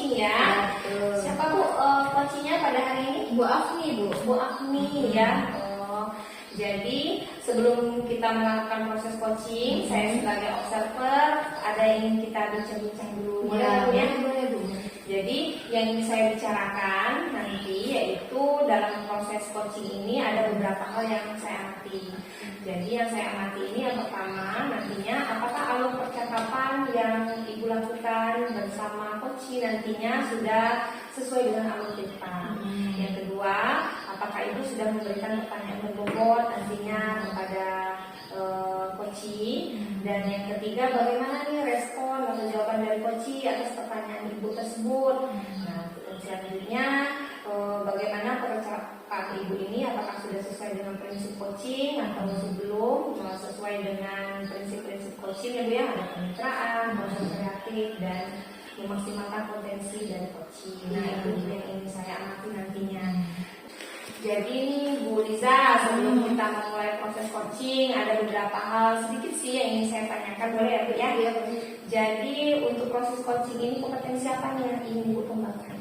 coaching ya. Siapa Bu coachingnya pada hari ini? Bu Afni, Bu. Bu Afni ya. Jadi sebelum kita melakukan proses coaching, saya sebagai observer ada yang ingin kita bincang-bincang dulu. Boleh, Bu. Jadi yang ingin saya bicarakan nanti yaitu dalam proses coaching ini ada beberapa hal yang saya amati. Jadi yang saya amati ini yang pertama nantinya apakah alur percakapan yang Ibu lakukan bersama coaching nantinya sudah sesuai dengan alur kita. Yang kedua, apakah Ibu sudah memberikan pertanyaan berbobot nantinya kepada coaching. Dan yang ketiga, bagaimana nih respon atau jawaban dari coaching atas pertanyaan Ibu tersebut. Nah, selanjutnya bagaimana percakapan Ibu ini apakah sudah sesuai dengan prinsip coaching atau belum sesuai dengan prinsip-prinsip coaching ya Bu ya, ada kemitraan, proses kreatif dan memaksimalkan potensi dari coaching. Nah, itu yang ingin saya amati nantinya. Jadi ini Bu Liza, sebelum kita memulai proses coaching ada beberapa hal sedikit sih yang ingin saya tanyakan, boleh ya Bu ya? Iya, boleh. Jadi untuk proses coaching ini kompetensi apa nih yang ingin Bu kembangkan?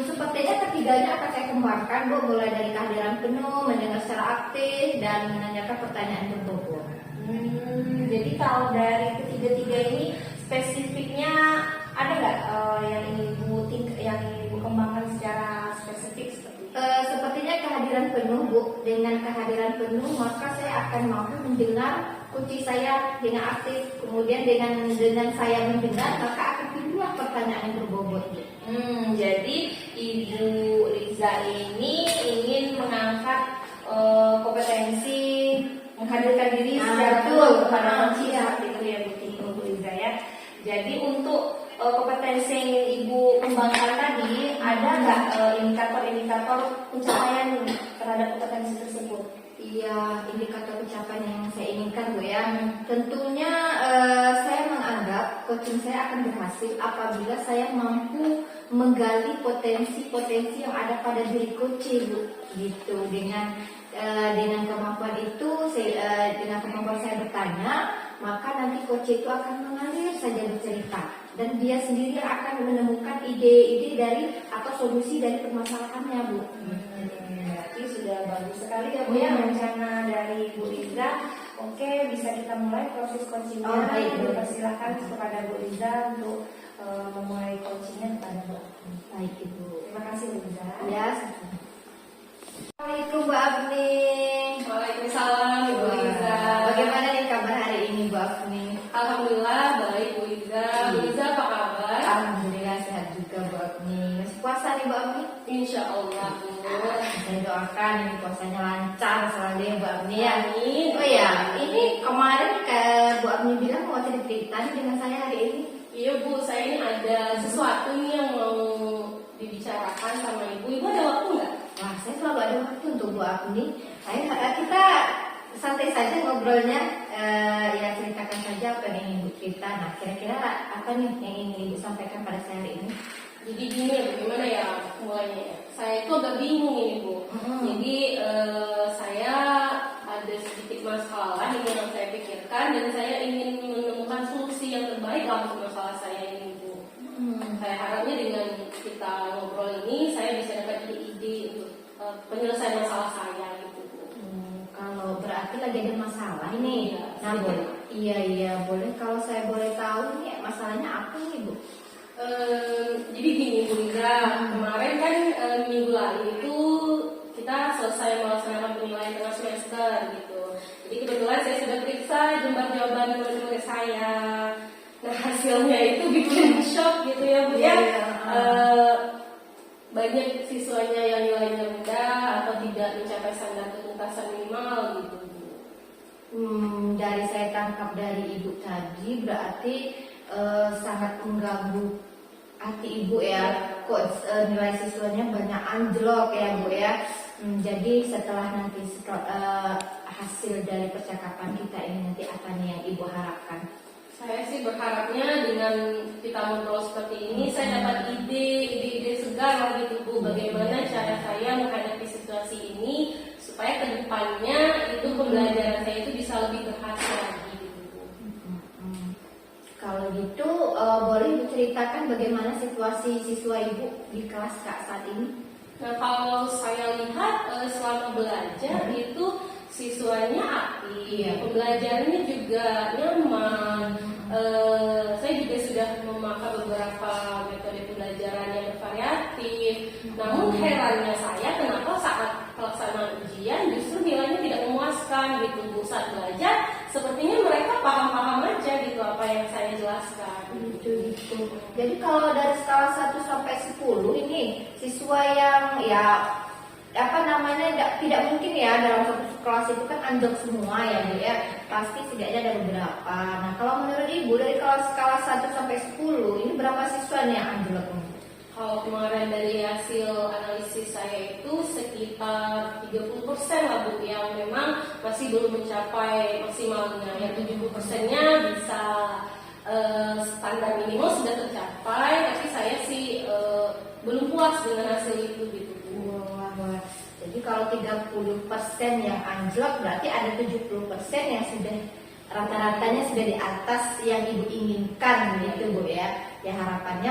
Sepertinya ketiganya akan saya kembangkan, Bu, mulai dari kehadiran penuh, mendengar secara aktif, dan menanyakan pertanyaan berbobot. Jadi kalau dari ketiga-tiga ini spesifiknya ada nggak yang ingin Ibu kembangkan secara spesifik seperti itu? Sepertinya kehadiran penuh, Bu. Dengan kehadiran penuh maka saya akan mampu mendengar kunci saya dengan aktif. Kemudian dengan saya mendengar maka akan timbullah pertanyaan yang berbobot, Bu. Jadi Ibu Liza ini ingin mengangkat kompetensi menghadirkan diri secara penuh kepada coaching seperti itu ya Bu Liza ya. Jadi untuk kompetensi yang ingin Ibu kembangkan tadi, ada nggak indikator-indikator pencapaian terhadap kompetensi tersebut? Iya, indikator pencapaian yang saya inginkan, Bu ya. Tentunya saya menganggap coaching saya akan berhasil apabila saya mampu menggali potensi-potensi yang ada pada diri coaching, Bu. Gitu. Dengan kemampuan itu, dengan kemampuan saya bertanya, maka nanti coach itu akan mengalir saja bercerita dan dia sendiri akan menemukan ide-ide dari atau solusi dari permasalahannya, Bu. Berarti sudah bagus sekali ya Bu ya rencana dari Bu Liza. Oke, bisa kita mulai proses coachingnya. Baik, Bu. Persilakan kepada Bu Liza untuk memulai coachingnya kepada Bu. Baik, Ibu. Terima kasih Bu Liza. Ya. Assalamualaikum, Bu Afni. Waalaikumsalam Bu Liza. Bagaimana nih kabar hari ini, Bu Afni? Alhamdulillah baik Bu Liza. Bu Liza apa kabar? Alhamdulillah sehat juga, Bu Afni. Masih puasa nih, Bu Afni? Insya Allah Bu. Saya doakan ini puasanya lancar selalu ya, Bu Afni ya. Amin. Oh ya, ini kemarin Bu Afni bilang mau cerita nih dengan saya hari ini. Iya Bu, saya ini ada sesuatu nih yang mau dibicarakan sama Ibu. Ibu ada waktu nggak? Wah, saya selalu ada waktu untuk Bu Afni. Kita santai saja ngobrolnya, ya ceritakan saja apa yang ingin Ibu cerita. Nah, kira-kira apa nih yang ingin Ibu sampaikan pada saya hari ini? Jadi gini ya, bagaimana ya mulainya ya? Saya itu agak bingung ini Bu. Jadi saya ada sedikit masalah ini yang saya pikirkan dan saya ingin menemukan solusi yang terbaik untuk masalah saya ini Bu. Saya harapnya dengan kita ngobrol ini saya bisa dapat ide untuk penyelesaian masalah saya gitu Bu. Kalau berarti lagi ada masalah ini. Iya, Nah, sedikit. boleh. Iya, boleh. Kalau saya boleh tahu nih masalahnya apa nih, Bu? Jadi gini Bu Liza, kemarin kan minggu lalu itu kita selesai melaksanakan penilaian tengah semester gitu. Jadi kebetulan saya sudah periksa jumlah jawaban murid-murid saya. Nah hasilnya itu bikin shock gitu ya Bu ya. Banyak siswanya yang nilainya rendah atau tidak mencapai standar ketuntasan minimal gitu Bu. Dari saya tangkap dari Ibu tadi berarti sangat mengganggu hati Ibu ya. Kok nilai siswanya banyak anjlok ya Bu ya. Jadi setelah hasil dari percakapan kita ini nanti apa nih yang Ibu harapkan? Saya sih berharapnya dengan kita ngobrol seperti ini saya dapat ide segar gitu Bu, bagaimana cara saya menghadapi situasi ini supaya kedepannya itu pembelajaran saya itu bisa lebih berhasil lagi gitu Bu. Kalau gitu boleh Ibu ceritakan bagaimana situasi siswa Ibu di kelas Kak saat ini? Nah, kalau saya lihat selama belajar itu siswanya aktif, Iya. pembelajarannya juga nyaman. Saya juga sudah memakai beberapa metode pembelajaran yang bervariatif. Namun herannya saya kenapa saat pelaksanaan ujian justru nilainya tidak memuaskan gitu Bu. Saat belajar sepertinya mereka paham-paham aja gitu apa yang saya jelaskan. Gitu. Jadi kalau dari skala 1 sampai 10 ini siswa yang ya apa namanya tidak mungkin ya dalam satu kelas itu kan anjlok semua ya Bu ya. Pasti setidaknya ada beberapa. Nah, kalau menurut Ibu dari skala 1 sampai 10 ini berapa siswa nih yang anjlok? Kalau kemarin dari hasil analisis saya itu sekitar 30% lah Bu yang memang masih belum mencapai maksimalnya. Yang 70%-nya bisa standar minimal sudah tercapai, tapi saya sih belum puas dengan hasil itu gitu Bu. Wah. Jadi kalau 30% yang anjlok berarti ada 70% yang sudah rata-ratanya sudah di atas yang Ibu inginkan gitu Bu ya. Ya harapan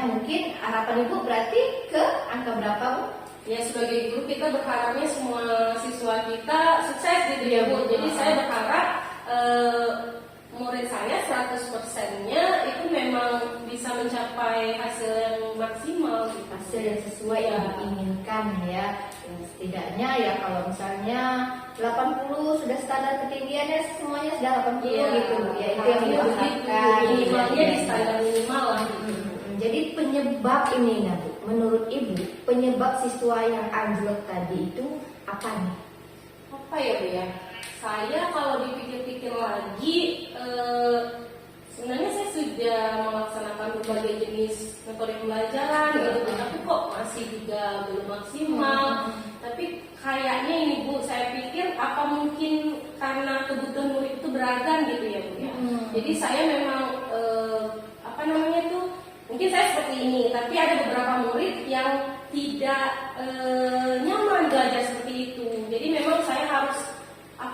Ibu berarti ke angka berapa Bu? Ya sebagai guru kita berharapnya semua siswa kita sukses gitu ya Bu. Jadi saya berharap murid saya 100%-nya itu memang bisa mencapai hasil yang maksimal gitu. Hasil yang sesuai yang diinginkan ya. Setidaknya ya kalau misalnya 80 sudah standar ketinggiannya semuanya sudah 80 gitu Bu ya. Itu yang diharapkan. Minimalnya di standar minimal lah gitu. Jadi penyebab ini nah Bu, menurut Ibu penyebab siswa yang anjlok tadi itu apa nih? Apa ya Bu ya? Saya kalau dipikir-pikir lagi sebenarnya saya sudah melaksanakan berbagai jenis metode pembelajaran gitu, tapi kok masih juga belum maksimal. Tapi kayaknya ini Bu, saya pikir apa mungkin karena kebutuhan murid itu beragam gitu ya Bu ya. Jadi saya memang mungkin saya seperti ini, tapi ada beberapa murid yang tidak nyaman belajar seperti itu. Jadi memang saya harus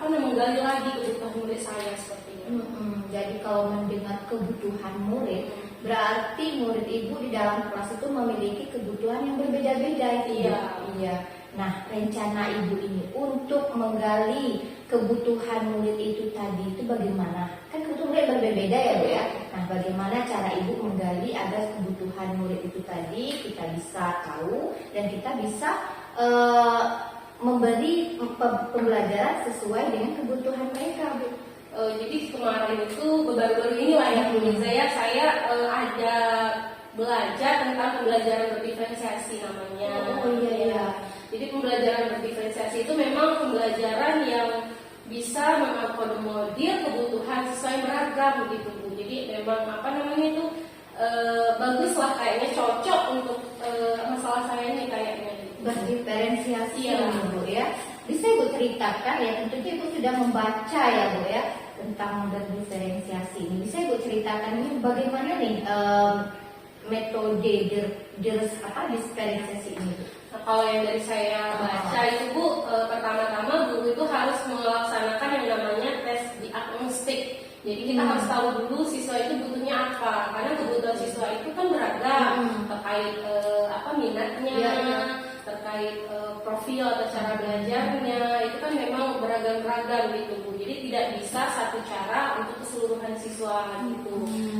menggali lagi kebutuhan murid saya seperti itu. Jadi kalau mendengar kebutuhan murid, berarti murid Ibu di dalam kelas itu memiliki kebutuhan yang berbeda-beda. Iya. Nah, rencana Ibu ini untuk menggali kebutuhan murid itu tadi itu bagaimana? Kan kebutuhan murid berbeda ya Bu ya. Nah, bagaimana cara Ibu menggali agar kebutuhan murid itu tadi kita bisa tahu dan kita bisa memberi pembelajaran sesuai dengan kebutuhan mereka Bu. Jadi kemarin itu baru-baru inilah ya Bu, saya ada belajar tentang pembelajaran berdiferensiasi namanya. Iya. Jadi pembelajaran berdiferensiasi itu memang pembelajaran yang bisa mengakomodir kebutuhan siswa yang beragam begitu Bu. Jadi memang baguslah kayaknya cocok untuk masalah saya ini kayaknya. Berdiferensiasi Bu ya. Bisa Ibu ceritakan ya, tentunya Ibu sudah membaca ya Bu ya tentang berdiferensiasi ini. Bisa Ibu ceritakan ini bagaimana nih metode diferensiasi ini Bu? Nah, kalau yang dari saya baca itu Bu, pertama-tama guru itu harus melaksanakan yang namanya tes diagnostik. Jadi kita harus tahu dulu siswa itu butuhnya apa, karena kebutuhan siswa itu kan beragam terkait minatnya, terkait profil atau cara belajarnya, itu kan memang beragam-beragam gitu Bu. Jadi tidak bisa satu cara untuk keseluruhan siswa gitu.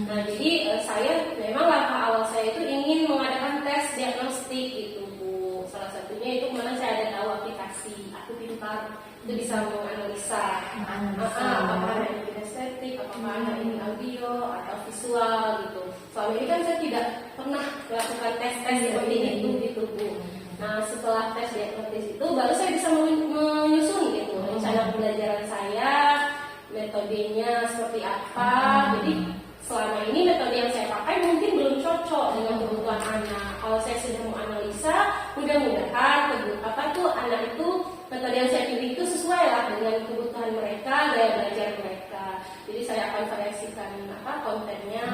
Nah jadi saya memang langkah awal saya itu ingin mengadakan tes diagnostik gitu Bu. Salah satunya itu mana saya ada tahu aplikasi Aku Pintar, itu bisa menganalisa apakah ada ini estetik, apakah ada ini audio atau visual gitu. Selama ini kan saya tidak pernah melakukan tes-tes seperti itu gitu Bu. Nah setelah tes diagnostik itu baru saya bisa menyusun gitu rencana pembelajaran saya, metodenya seperti apa. Jadi selama ini metode yang saya pakai mungkin belum cocok dengan kebutuhan anak. Kalau saya sudah menganalisa, mudah-mudahan anak itu metode yang saya pilih itu sesuai lah dengan kebutuhan mereka, gaya belajar mereka. Jadi saya akan variasikan kontennya,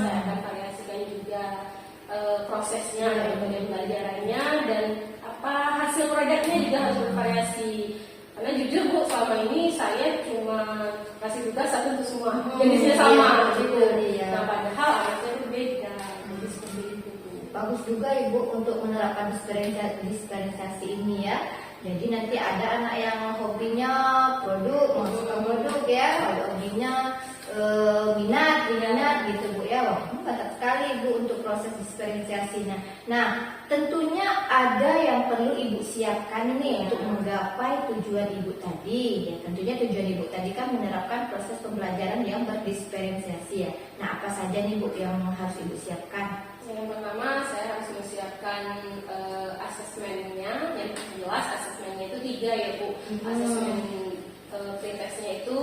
saya akan variasikan juga prosesnya, metode pembelajarannya, dan hasil produknya juga harus bervariasi. Karena jujur Bu, selama ini saya cuma kasih tugas satu untuk semua, jenisnya sama gitu. Nah padahal anaknya berbeda. Jadi seperti bagus juga Ibu untuk menerapkan diferensiasi ini ya. Jadi nanti ada anak yang hobinya produk, masuk ke produk ya, hobinya minat gitu Bu ya. Wah, mantap sekali Bu untuk proses diferensiasinya. Nah, tentunya ada yang perlu Ibu siapkan nih untuk menggapai tujuan Ibu tadi. Ya, tentunya tujuan Ibu tadi kan menerapkan proses pembelajaran yang berdiferensiasi ya. Nah, apa saja nih Bu yang harus Ibu siapkan? Yang pertama saya harus mempersiapkan asesmennya. Yang jelas asesmennya itu 3 ya Bu. Asesmen pretestnya itu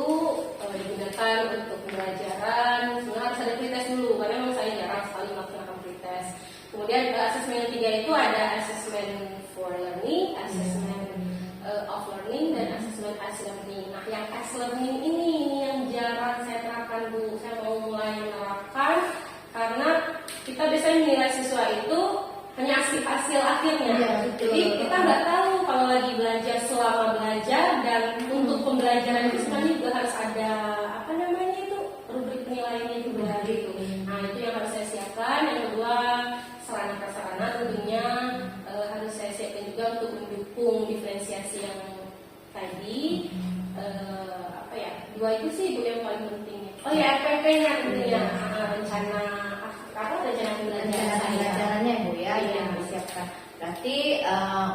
digunakan untuk pembelajaran. Sebenarnya harus ada pretest dulu karena memang saya jarang sekali melakukan pretest. Kemudian asesmen yang 3 itu ada asesmen for learning, asesmen of learning, dan asesmen as learning. Nah, yang as learning ini yang jarang saya terapkan Bu. Saya mau mulai menerapkan karena kita biasanya menilai siswa itu hanya hasil akhirnya. Ya, betul. Jadi kita nggak tahu kalau lagi belajar selama belajar, dan untuk pembelajaran itu sebenarnya juga harus ada apa namanya itu rubrik penilaiannya juga gitu. Nah, itu yang harus saya siapkan. Yang kedua, sarana prasarana tentunya harus saya siapkan juga untuk mendukung diferensiasi yang tadi. Apa ya? 2 itu sih Bu yang paling penting. Oh ya, RPP-nya tentunya rencana pembelajarannya Bu ya yang disiapkan. Berarti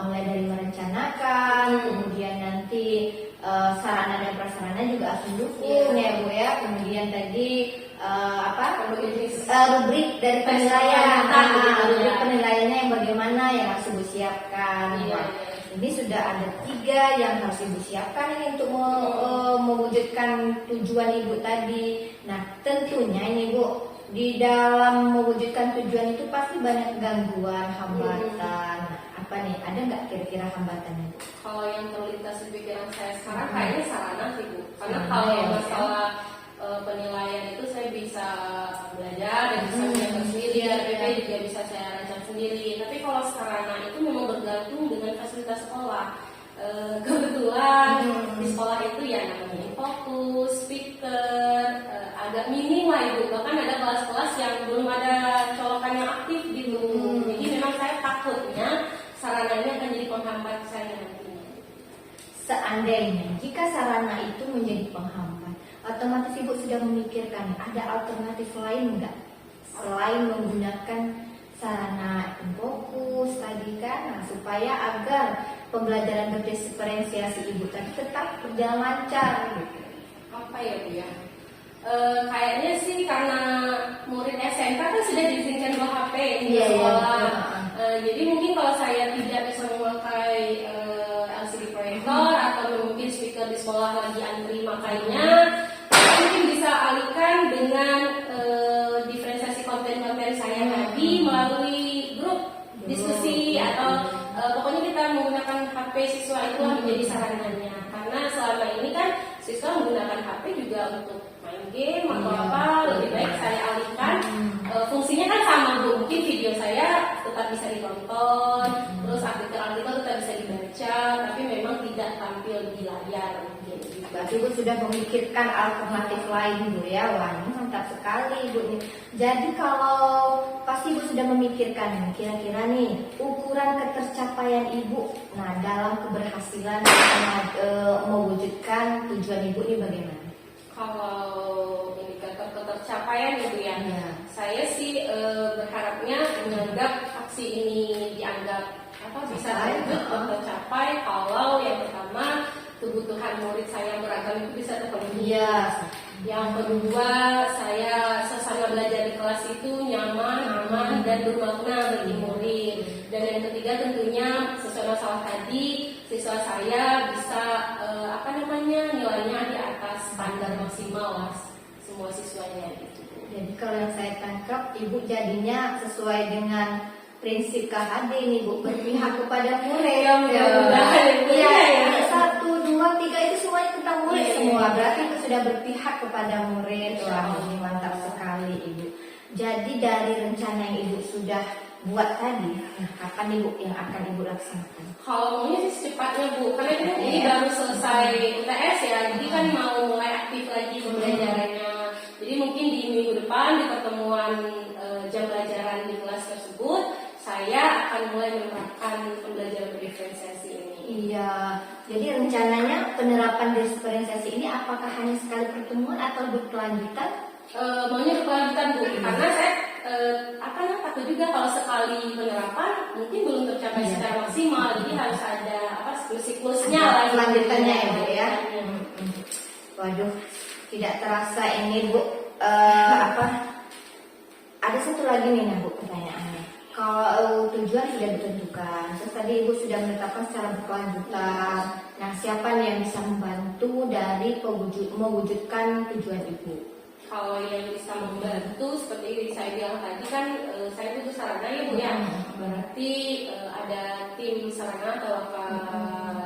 mulai dari merencanakan, kemudian nanti sarana dan prasarana juga harus mendukung ya Bu ya. Kemudian tadi rubrik dari penilaian, rubrik penilaiannya yang bagaimana yang harus Ibu siapkan. Iya. Ini sudah ada 3 yang harus Ibu siapkan ini untuk mewujudkan tujuan Ibu tadi. Nah, tentunya ini Bu, di dalam mewujudkan tujuan itu pasti banyak gangguan, hambatan. Nah, apa nih? Ada nggak kira-kira hambatannya Bu? Kalau yang terlintas di pikiran saya sekarang kayaknya sarana sih Bu. Karena kalau Ya, masalah penilaian itu saya bisa belajar dan bisa menyiapkan sendiri, RPP juga bisa saya rancang sendiri. Tapi kalau sarana itu memang bergantung dengan fasilitas sekolah. Kebetulan di sekolah itu ya namanya fokus, speaker, agak minim lah Ibu. Bahkan ada kelas-kelas yang belum ada colokan yang aktif gitu. Jadi memang saya takutnya sarananya akan jadi penghambat saya nantinya. Seandainya jika sarana itu menjadi penghambat, otomatis Ibu sudah memikirkan ada alternatif lain nggak selain menggunakan sarana fokus tadi kan, nah, supaya agar pembelajaran berdiferensiasi Ibu tadi tetap berjalan lancar gitu. Apa ya Bu ya? Kayaknya sih karena murid SMK kan sudah diizinkan bawa HP di sekolah. Jadi mungkin kalau saya tidak bisa memakai LCD proyektor atau mungkin speaker di sekolah lagi antri makanya, mungkin bisa alihkan dengan diferensiasi konten-konten saya tadi melalui grup diskusi atau pokoknya kita menggunakan HP siswa itu menjadi sarananya. Karena selama ini kan siswa menggunakan HP juga untuk main game atau apa, lebih baik saya alihkan. Fungsinya kan sama Bu, mungkin video saya tetap bisa ditonton, terus artikel-artikel tetap bisa dibaca, tapi memang tidak tampil di layar. Berarti Ibu sudah memikirkan alternatif lain Bu ya. Wah, ini mantap sekali Ibu nih. Jadi kalau pasti Ibu sudah memikirkan kira-kira nih ukuran ketercapaian Ibu, nah dalam keberhasilan mewujudkan tujuan Ibu ini bagaimana? Kalau indikator ketercapaian gitu ya, saya sih berharapnya menganggap aksi ini dianggap bisa tercapai kalau yang pertama kebutuhan murid saya beragam itu bisa terpenuhi. Yang kedua, saya sesama belajar di kelas itu nyaman, aman, dan bermakna bagi murid. Dan yang ketiga tentunya sesuai masalah tadi, siswa saya bisa nilainya di atas standar maksimal lah semua siswanya gitu. Jadi kalau yang saya tangkap, Ibu jadinya sesuai dengan prinsip KHD nih Bu, berpihak kepada murid. Iya, 1, 2, 3 itu semuanya tentang murid semua. Berarti Ibu sudah berpihak kepada murid. Wah, ini mantap sekali Ibu. Jadi dari rencana yang Ibu sudah buat tadi, kapan Ibu yang akan Ibu laksanakan? Kalau maunya sih secepatnya Bu, karena ini baru selesai UTS ya, jadi kan mau mulai aktif lagi pembelajarannya. Jadi mungkin di minggu depan di pertemuan jam pelajaran di kelas tersebut, akan mulai menerapkan pembelajaran berdiferensiasi ini. Iya, jadi rencananya penerapan diferensiasi ini apakah hanya sekali pertemuan atau berkelanjutan? Maunya berkelanjutan Bu, karena saya takut juga kalau sekali penerapan mungkin belum tercapai Iya. secara maksimal, jadi harus ada siklusnya lah. Kelanjutannya ya Bu ya. Waduh, tidak terasa ini Bu. Ada satu lagi nih Bu pertanyaannya. Kalau tujuan sudah ditentukan, terus tadi Ibu sudah menetapkan secara berkelanjutan. Nah, siapa nih yang bisa membantu dari mewujudkan tujuan Ibu? Kalau yang bisa membantu seperti saya bilang tadi kan, saya butuh sarana ya Bu ya. Berarti ada tim sarana atau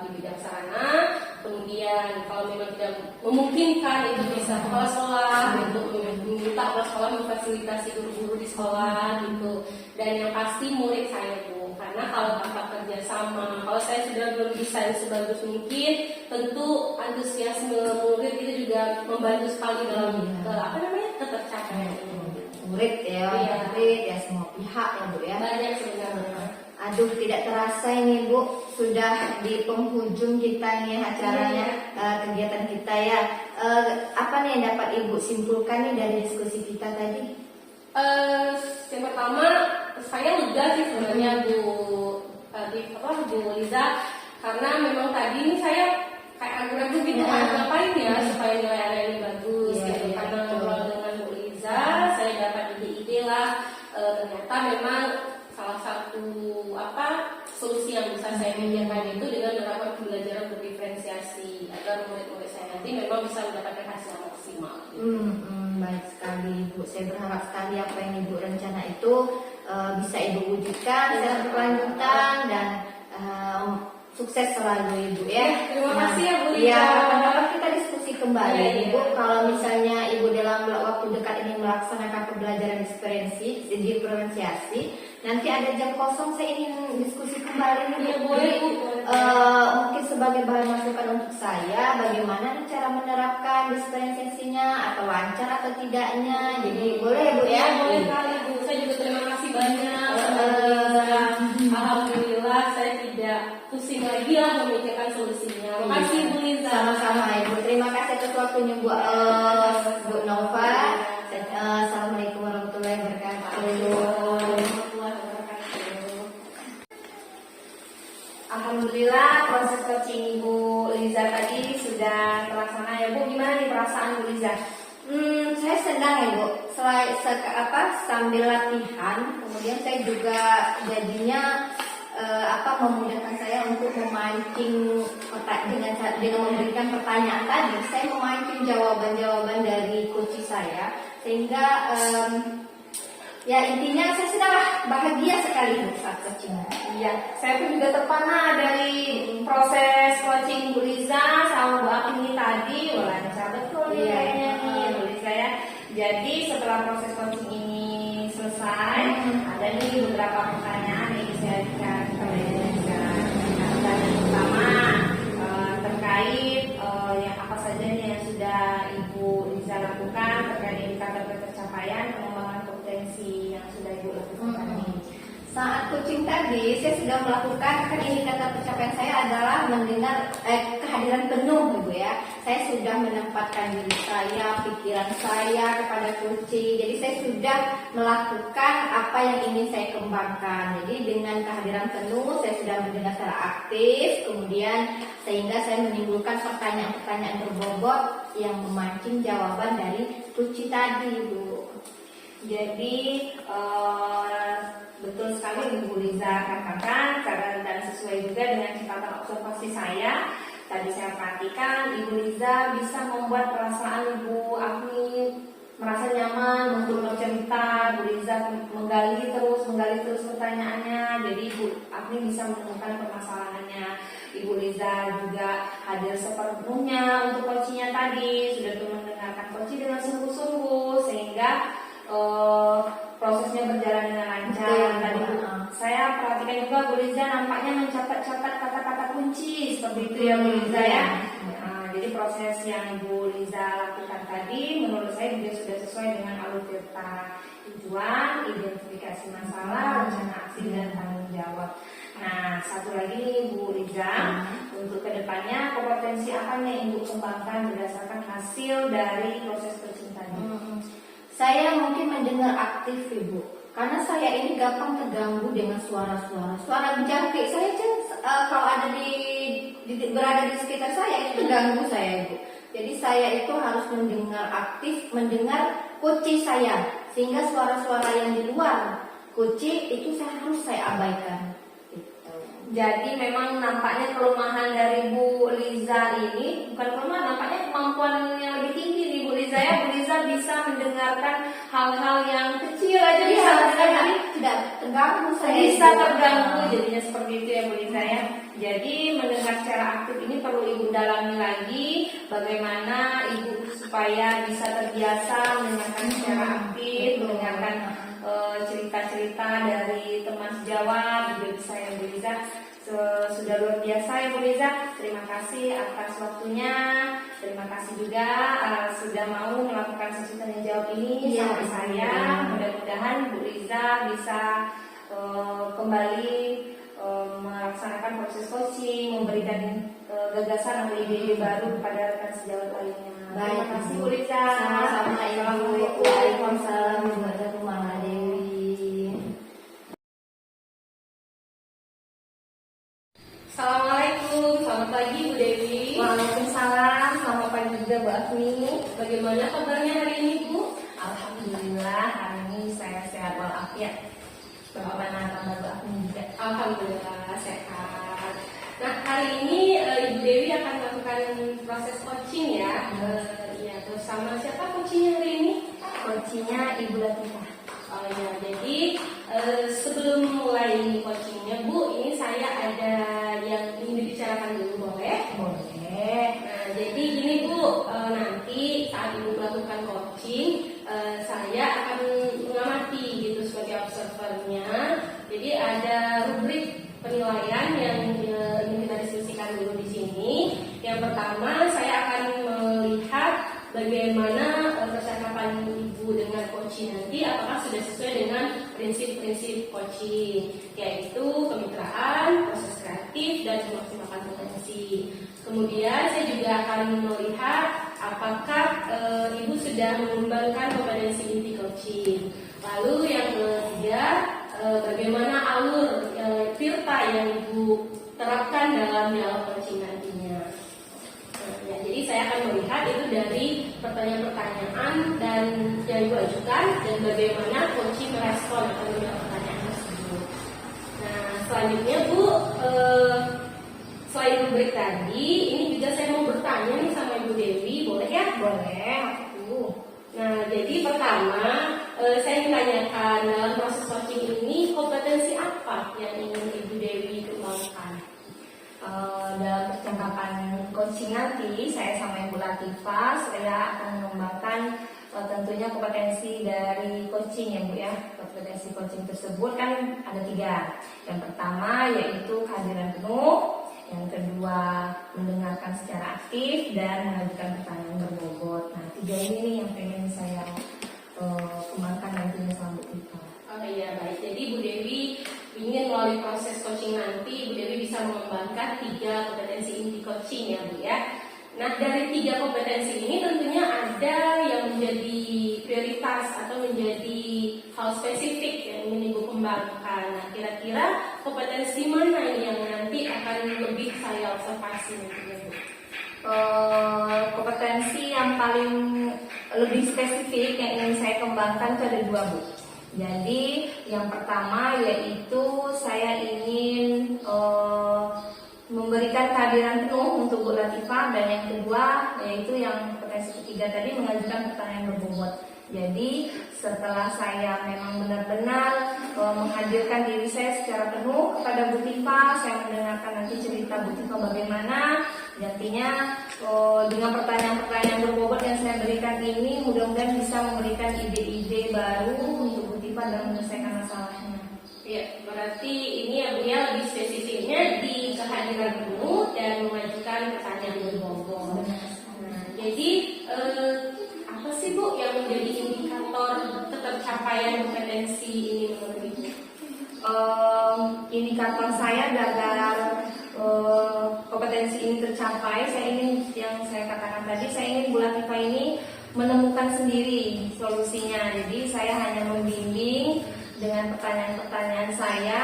di bidang sarana. Kemudian kalau memang tidak memungkinkan itu bisa kepala sekolah untuk meminta kepala sekolah memfasilitasi guru-guru di sekolah gitu. Dan yang pasti murid saya Bu, karena kalau tanpa kerjasama, kalau saya sudah belum desain sebagus mungkin, tentu antusiasme murid itu juga membantu sekali dalam ketercapaian ini. Murid ya, Iya. murid ya, semua pihak ya Bu ya. Banyak sebenarnya. Aduh, tidak terasa ini Bu, sudah di penghujung kita nih acaranya, kegiatan kita ya. Apa nih yang dapat Ibu simpulkan nih dari diskusi kita tadi? Yang pertama, saya lega sih sebenarnya Bu Liza, karena memang tadi ini saya kayak ragu-ragu gitu harus ngapain ya supaya nilai anak ini bagus Iya, gitu. iya, Karena betul. ngobrol dengan Bu Liza, saya dapat ide-ide lah. Ternyata memang salah satu solusi yang bisa saya pikirkan itu dengan menerapkan pembelajaran berdiferensiasi agar murid-murid saya nanti memang bisa mendapatkan hasil yang maksimal. Baik sekali Ibu, saya berharap sekali apa yang Ibu rencana itu bisa Ibu wujudkan secara berkelanjutan dan sukses selalu Ibu ya. Terima kasih ya Bu Liza. Ya, kapan-kapan kita diskusi kembali Iya, iya. Ibu. Kalau misalnya Ibu dalam waktu dekat ini melaksanakan pembelajaran diferensiasi, nanti ada jam kosong saya ingin diskusi kembali nih Iya, Bu. boleh, Jadi, Bu. mungkin sebagai bahan masukan untuk saya, bagaimana cara menerapkan diferensiasinya atau lancar atau tidaknya. Jadi boleh ya Bu ya. Boleh sekali Bu. Saya juga terima kasih banyak sama Bu Liza. Alhamdulillah saya tidak pusing lagi lah memikirkan solusinya. Makasih Bu Liza. Sama-sama Ibu. Terima kasih atas waktunya Bu Nova. Assalamualaikum warahmatullahi wabarakatuh. Alhamdulillah proses coaching Ibu Liza tadi sudah terlaksana ya Bu. Gimana nih perasaan Bu Liza? Saya senang ya Bu. Sambil latihan, kemudian saya juga jadinya memudahkan saya untuk memancing dengan memberikan pertanyaan tadi. Saya memancing jawaban-jawaban dari coach saya, sehingga ya intinya saya sudah bahagia sekali Bu saat coaching. Iya, saya pun juga terpana dari proses coaching Bu Liza sama Bu Akini tadi. Wah, lancar betul nih Iya. kayaknya nih Bu Liza ya. Jadi setelah proses coaching ini selesai, ada nih beberapa pertanyaan yang bisa kita berikan. Pertanyaan pertama terkait yang apa saja nih yang sudah Ibu Liza lakukan terkait indikator pencapaian pengembangan kompetensi yang sudah Ibu lakukan tadi. Saat coaching tadi, saya sudah melakukan, kan indikator pencapaian saya adalah mendengar kehadiran penuh, Ibu ya. Saya sudah menempatkan diri saya, pikiran saya kepada coaching. Jadi saya sudah melakukan apa yang ingin saya kembangkan. Jadi dengan kehadiran penuh, saya sudah mendengar secara aktif, kemudian sehingga saya menimbulkan pertanyaan-pertanyaan berbobot yang memancing jawaban dari coaching tadi, Ibu. Jadi betul sekali Ibu Liza katakan dan sesuai juga dengan catatan observasi saya. Tadi saya perhatikan Ibu Liza bisa membuat perasaan Ibu Agni merasa nyaman untuk bercerita. Bu Liza menggali terus pertanyaannya. Jadi Ibu Agni bisa menemukan permasalahannya. Ibu Liza juga hadir sepenuhnya untuk coachingnya tadi, sudah mendengarkan coaching dengan sungguh-sungguh sehingga prosesnya berjalan dengan lancar. Tadi saya perhatikan juga Bu Liza nampaknya mencatat-catat kata-kata kunci seperti itu ya Bu Liza ya. Jadi proses yang Bu Liza lakukan tadi menurut saya juga sudah sesuai dengan alur Tirta: tujuan, identifikasi masalah, rencana aksi, dan tanggung jawab. Nah, satu lagi nih Bu Liza, untuk kedepannya kompetensi apa nih yang Ibu kembangkan berdasarkan hasil dari proses coaching tadi? Saya mungkin mendengar aktif Ibu, karena saya ini gampang terganggu dengan suara berjangkrik. Saya kalau ada berada di sekitar saya itu terganggu saya Ibu. Jadi saya itu harus mendengar aktif, mendengar coaching saya, sehingga suara-suara yang di luar coaching itu harus saya abaikan. Jadi memang nampaknya kelemahan dari Bu Liza ini bukan kelemahan, nampaknya kemampuan yang lebih tinggi nih Bu Liza ya. Bu Liza bisa mendengarkan hal-hal yang kecil aja bisa mendengar, tidak terganggu saya. bisa terganggu jadinya seperti itu ya Bu Liza ya. Jadi mendengar secara aktif ini perlu Ibu dalami lagi bagaimana Ibu supaya bisa terbiasa mendengarkan secara aktif, mendengarkan cerita-cerita dari teman sejawat juga bisa ya Bu Liza. Sudah luar biasa ya Bu Liza. Terima kasih atas waktunya. Terima kasih juga sudah mau melakukan sesi tanya jawab ini sama saya. Mudah-mudahan Bu Liza bisa kembali melaksanakan proses coaching, memberikan gagasan atau ide-ide baru kepada rekan sejawat lainnya. Terima kasih Bu Liza. Sama-sama. Assalamualaikum. Waalaikumsalam warahmatullahi Dewi. Assalamualaikum, selamat pagi Bu Dewi. Waalaikumsalam. Selamat pagi juga Bu Afni. Bagaimana kabarnya hari ini Bu? Alhamdulillah hari ini saya sehat walafiat. Bagaimana kabar Bu Afni juga? Alhamdulillah sehat. Nah hari ini Ibu Dewi akan melakukan proses coaching ya. Ya, bersama siapa coachingnya hari ini? Coachingnya Ibu Latifah. Oh ya, jadi sebelum mulai coachingnya Bu, ini saya ada yang ingin dibicarakan dulu, boleh? Boleh. Nah, jadi gini Bu, nanti saat Ibu melakukan coaching, saya akan mengamati gitu sebagai observernya. Jadi ada rubrik penilaian yang ingin kita diskusikan dulu di sini. Yang pertama, saya akan melihat bagaimana percakapan Ibu dengan coaching nanti, apakah sudah sesuai dengan prinsip-prinsip coaching, yaitu kemitraan, proses kreatif, dan memaksimalkan potensi. Kemudian saya juga akan melihat apakah Ibu sudah mengembangkan kompetensi inti coaching. Lalu yang ketiga, bagaimana alur Tirta yang Ibu terapkan dalam dialog coaching nantinya. Ya, jadi saya akan melihat itu dari pertanyaan-pertanyaan dan yang Ibu ajukan dan bagaimana coaching merespon atau menjawab pertanyaan tersebut. Nah, selanjutnya Bu, selain rubrik tadi, ini juga saya mau bertanya nih sama Ibu Dewi, boleh ya? Boleh. Nah, jadi pertama saya ingin tanyakan dalam proses coaching ini kompetensi apa yang ingin Ibu Dewi kembangkan? Dalam percakapan coaching nanti saya sama Ibu Latifah saya akan mengembangkan tentunya kompetensi dari coaching ya Bu ya. Kompetensi coaching tersebut kan ada 3. Yang pertama yaitu kehadiran penuh, yang kedua mendengarkan secara aktif, dan mengajukan pertanyaan berbobot. Nah 3 ini nih yang pengen saya kembangkan nantinya sama Bu Latifah. Oh iya baik, jadi Bu Dewi ingin melalui proses coaching nanti Bu Dewi bisa mengembangkan 3 kompetensi inti coaching ya Bu ya. Nah dari 3 kompetensi ini tentunya ada yang menjadi prioritas atau menjadi hal spesifik yang ingin Ibu kembangkan. Nah kira-kira kompetensi mana yang nanti akan lebih saya observasi nantinya Bu? Kompetensi yang paling lebih spesifik yang ingin saya kembangkan itu ada 2 Bu. Jadi yang pertama yaitu saya ingin memberikan kehadiran penuh untuk Bu Latifah, dan yang kedua yaitu yang kompetensi ketiga tadi mengajukan pertanyaan berbobot. Jadi setelah saya memang benar-benar menghadirkan diri saya secara penuh kepada Bu Tifa, saya mendengarkan nanti cerita Bu Tifa bagaimana, nantinya dengan pertanyaan-pertanyaan berbobot yang saya berikan ini mudah-mudahan bisa memberikan ide-ide baru untuk Bu Tifa dalam menyelesaikan masalahnya. Ya, berarti ini ya Bu ya lebih spesifiknya di kehadiran penuh dan mengajukan pertanyaan berbobot. menjadi indikator ketercapaian kompetensi ini menurut Ibu? Indikator saya agar kompetensi ini tercapai, yang saya katakan tadi, saya ingin Bu Latifah ini menemukan sendiri solusinya. Jadi saya hanya membimbing dengan pertanyaan-pertanyaan saya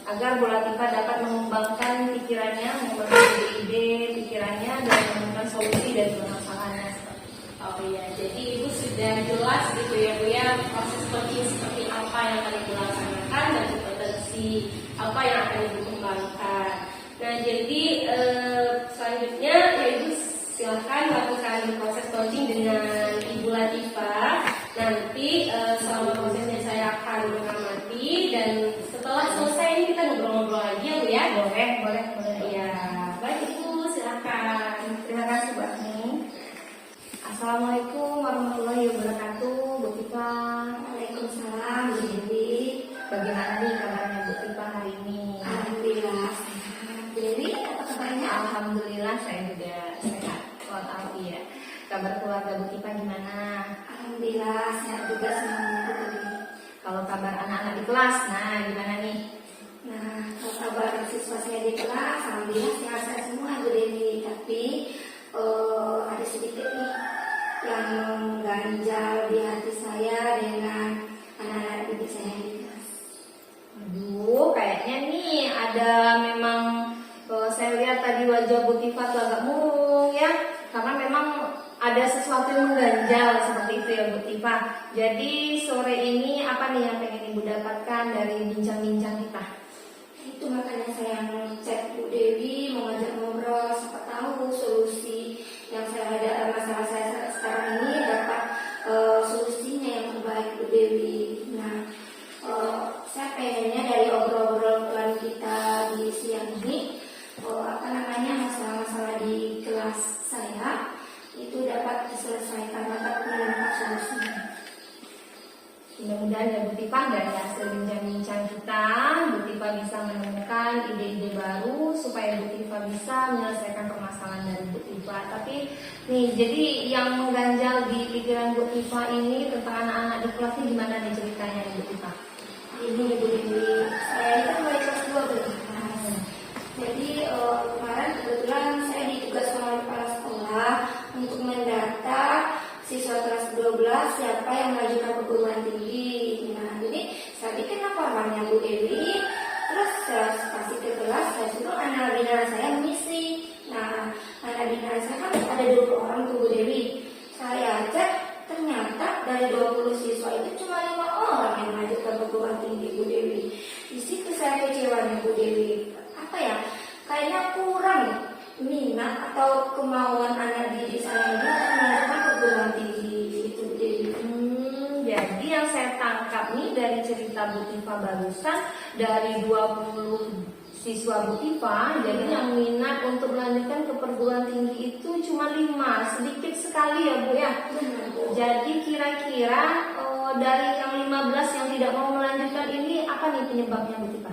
agar Bu Latifah dapat mengembangkan pikirannya, mengembangkan ide pikirannya dan menemukan solusi dari permasalahannya. Oh iya, jadi Ibu sudah jelas gitu ya Bu ya, proses coaching seperti apa yang akan Ibu laksanakan dan kompetensi apa yang akan Ibu kembangkan. Nah jadi selanjutnya ya Ibu silahkan lakukan proses coaching dengan Ibu Latifah. Nanti selama prosesnya saya akan mengamati dan setelah selesai ini kita ngobrol-ngobrol lagi ya Bu ya. Boleh. Ya, baik Ibu silakan. Terima kasih Bu Agni. Assalamualaikum warahmatullahi wabarakatuh, Bu Tifa. Waalaikumsalam, Bu Dewi. Bagaimana nih kabarnya Bu Tifa hari ini? Alhamdulillah sehat. Bu Dewi, apa kabarnya? Alhamdulillah saya juga sehat walafiat. Kabar keluarga Bu Tifa gimana? Alhamdulillah sehat juga semuanya, Bu Dewi. Kalau kabar anak-anak di kelas, nah gimana nih? Nah, kalau kabar siswa saya di kelas, alhamdulillah sehat semua, Bu Dewi. Tapi ada sedikit nih yang mengganjal di hati saya dengan anak-anak didik saya di kelas. Aduh, kayaknya nih ada memang saya lihat tadi wajah Bu Tifa tuh agak murung ya, karena memang ada sesuatu yang mengganjal seperti itu ya Bu Tifa. Jadi sore ini apa nih yang pengen Ibu dapatkan dari bincang-bincang kita? Itu makanya saya chat Bu Dewi, mau ngajak ngobrol, siapa tahu solusi yang saya ada masalah saya sekarang ini dapat solusinya yang terbaik Bu Dewi. Nah, saya pengennya dari obrolan kita di siang ini, masalah-masalah di kelas saya itu dapat diselesaikan, dapat menemukan solusinya. Mudah-mudahan ya Bu Tifa dari hasil bincang-bincang kita, Bu Tifa bisa menemukan ide-ide baru supaya Bu Tifa bisa menyelesaikan permasalahan dari Bu Tifa. Tapi nih, jadi yang mengganjal di pikiran Bu Tifa ini tentang anak-anak di kelas ini gimana nih ceritanya nih Bu Tifa? Ini Bu Dewi, saya itu mulai kelas 2 Bu Dewi. Jadi kemarin kebetulan saya ditugaskan oleh kepala sekolah untuk mendata siswa kelas 12 siapa yang mengajukan perguruan tinggi. Nah, jadi saya bikin laporannya Bu Dewi, terus saya kasih ke kelas, saya suruh anak binaan saya mengisi. Nah, anak binaan saya kan ada 20 orang tuh Bu Dewi. Saya cek ternyata dari 20 siswa itu cuma 5 orang yang mengajukan perguruan tinggi Bu Dewi. Di situ saya kecewanya Bu Dewi. Apa ya? Kayaknya kurang minat atau kemauan anak didik saya ini untuk mengajukan perguruan tinggi itu Bu Dewi. Jadi yang saya tangkap nih dari cerita Bu Tifa barusan, dari 20 siswa Bu Tifa, jadi yang minat untuk melanjutkan ke perguruan tinggi itu cuma 5, sedikit sekali ya Bu ya. Jadi kira-kira dari yang 15 yang tidak mau melanjutkan ini apa nih penyebabnya Bu Tifa?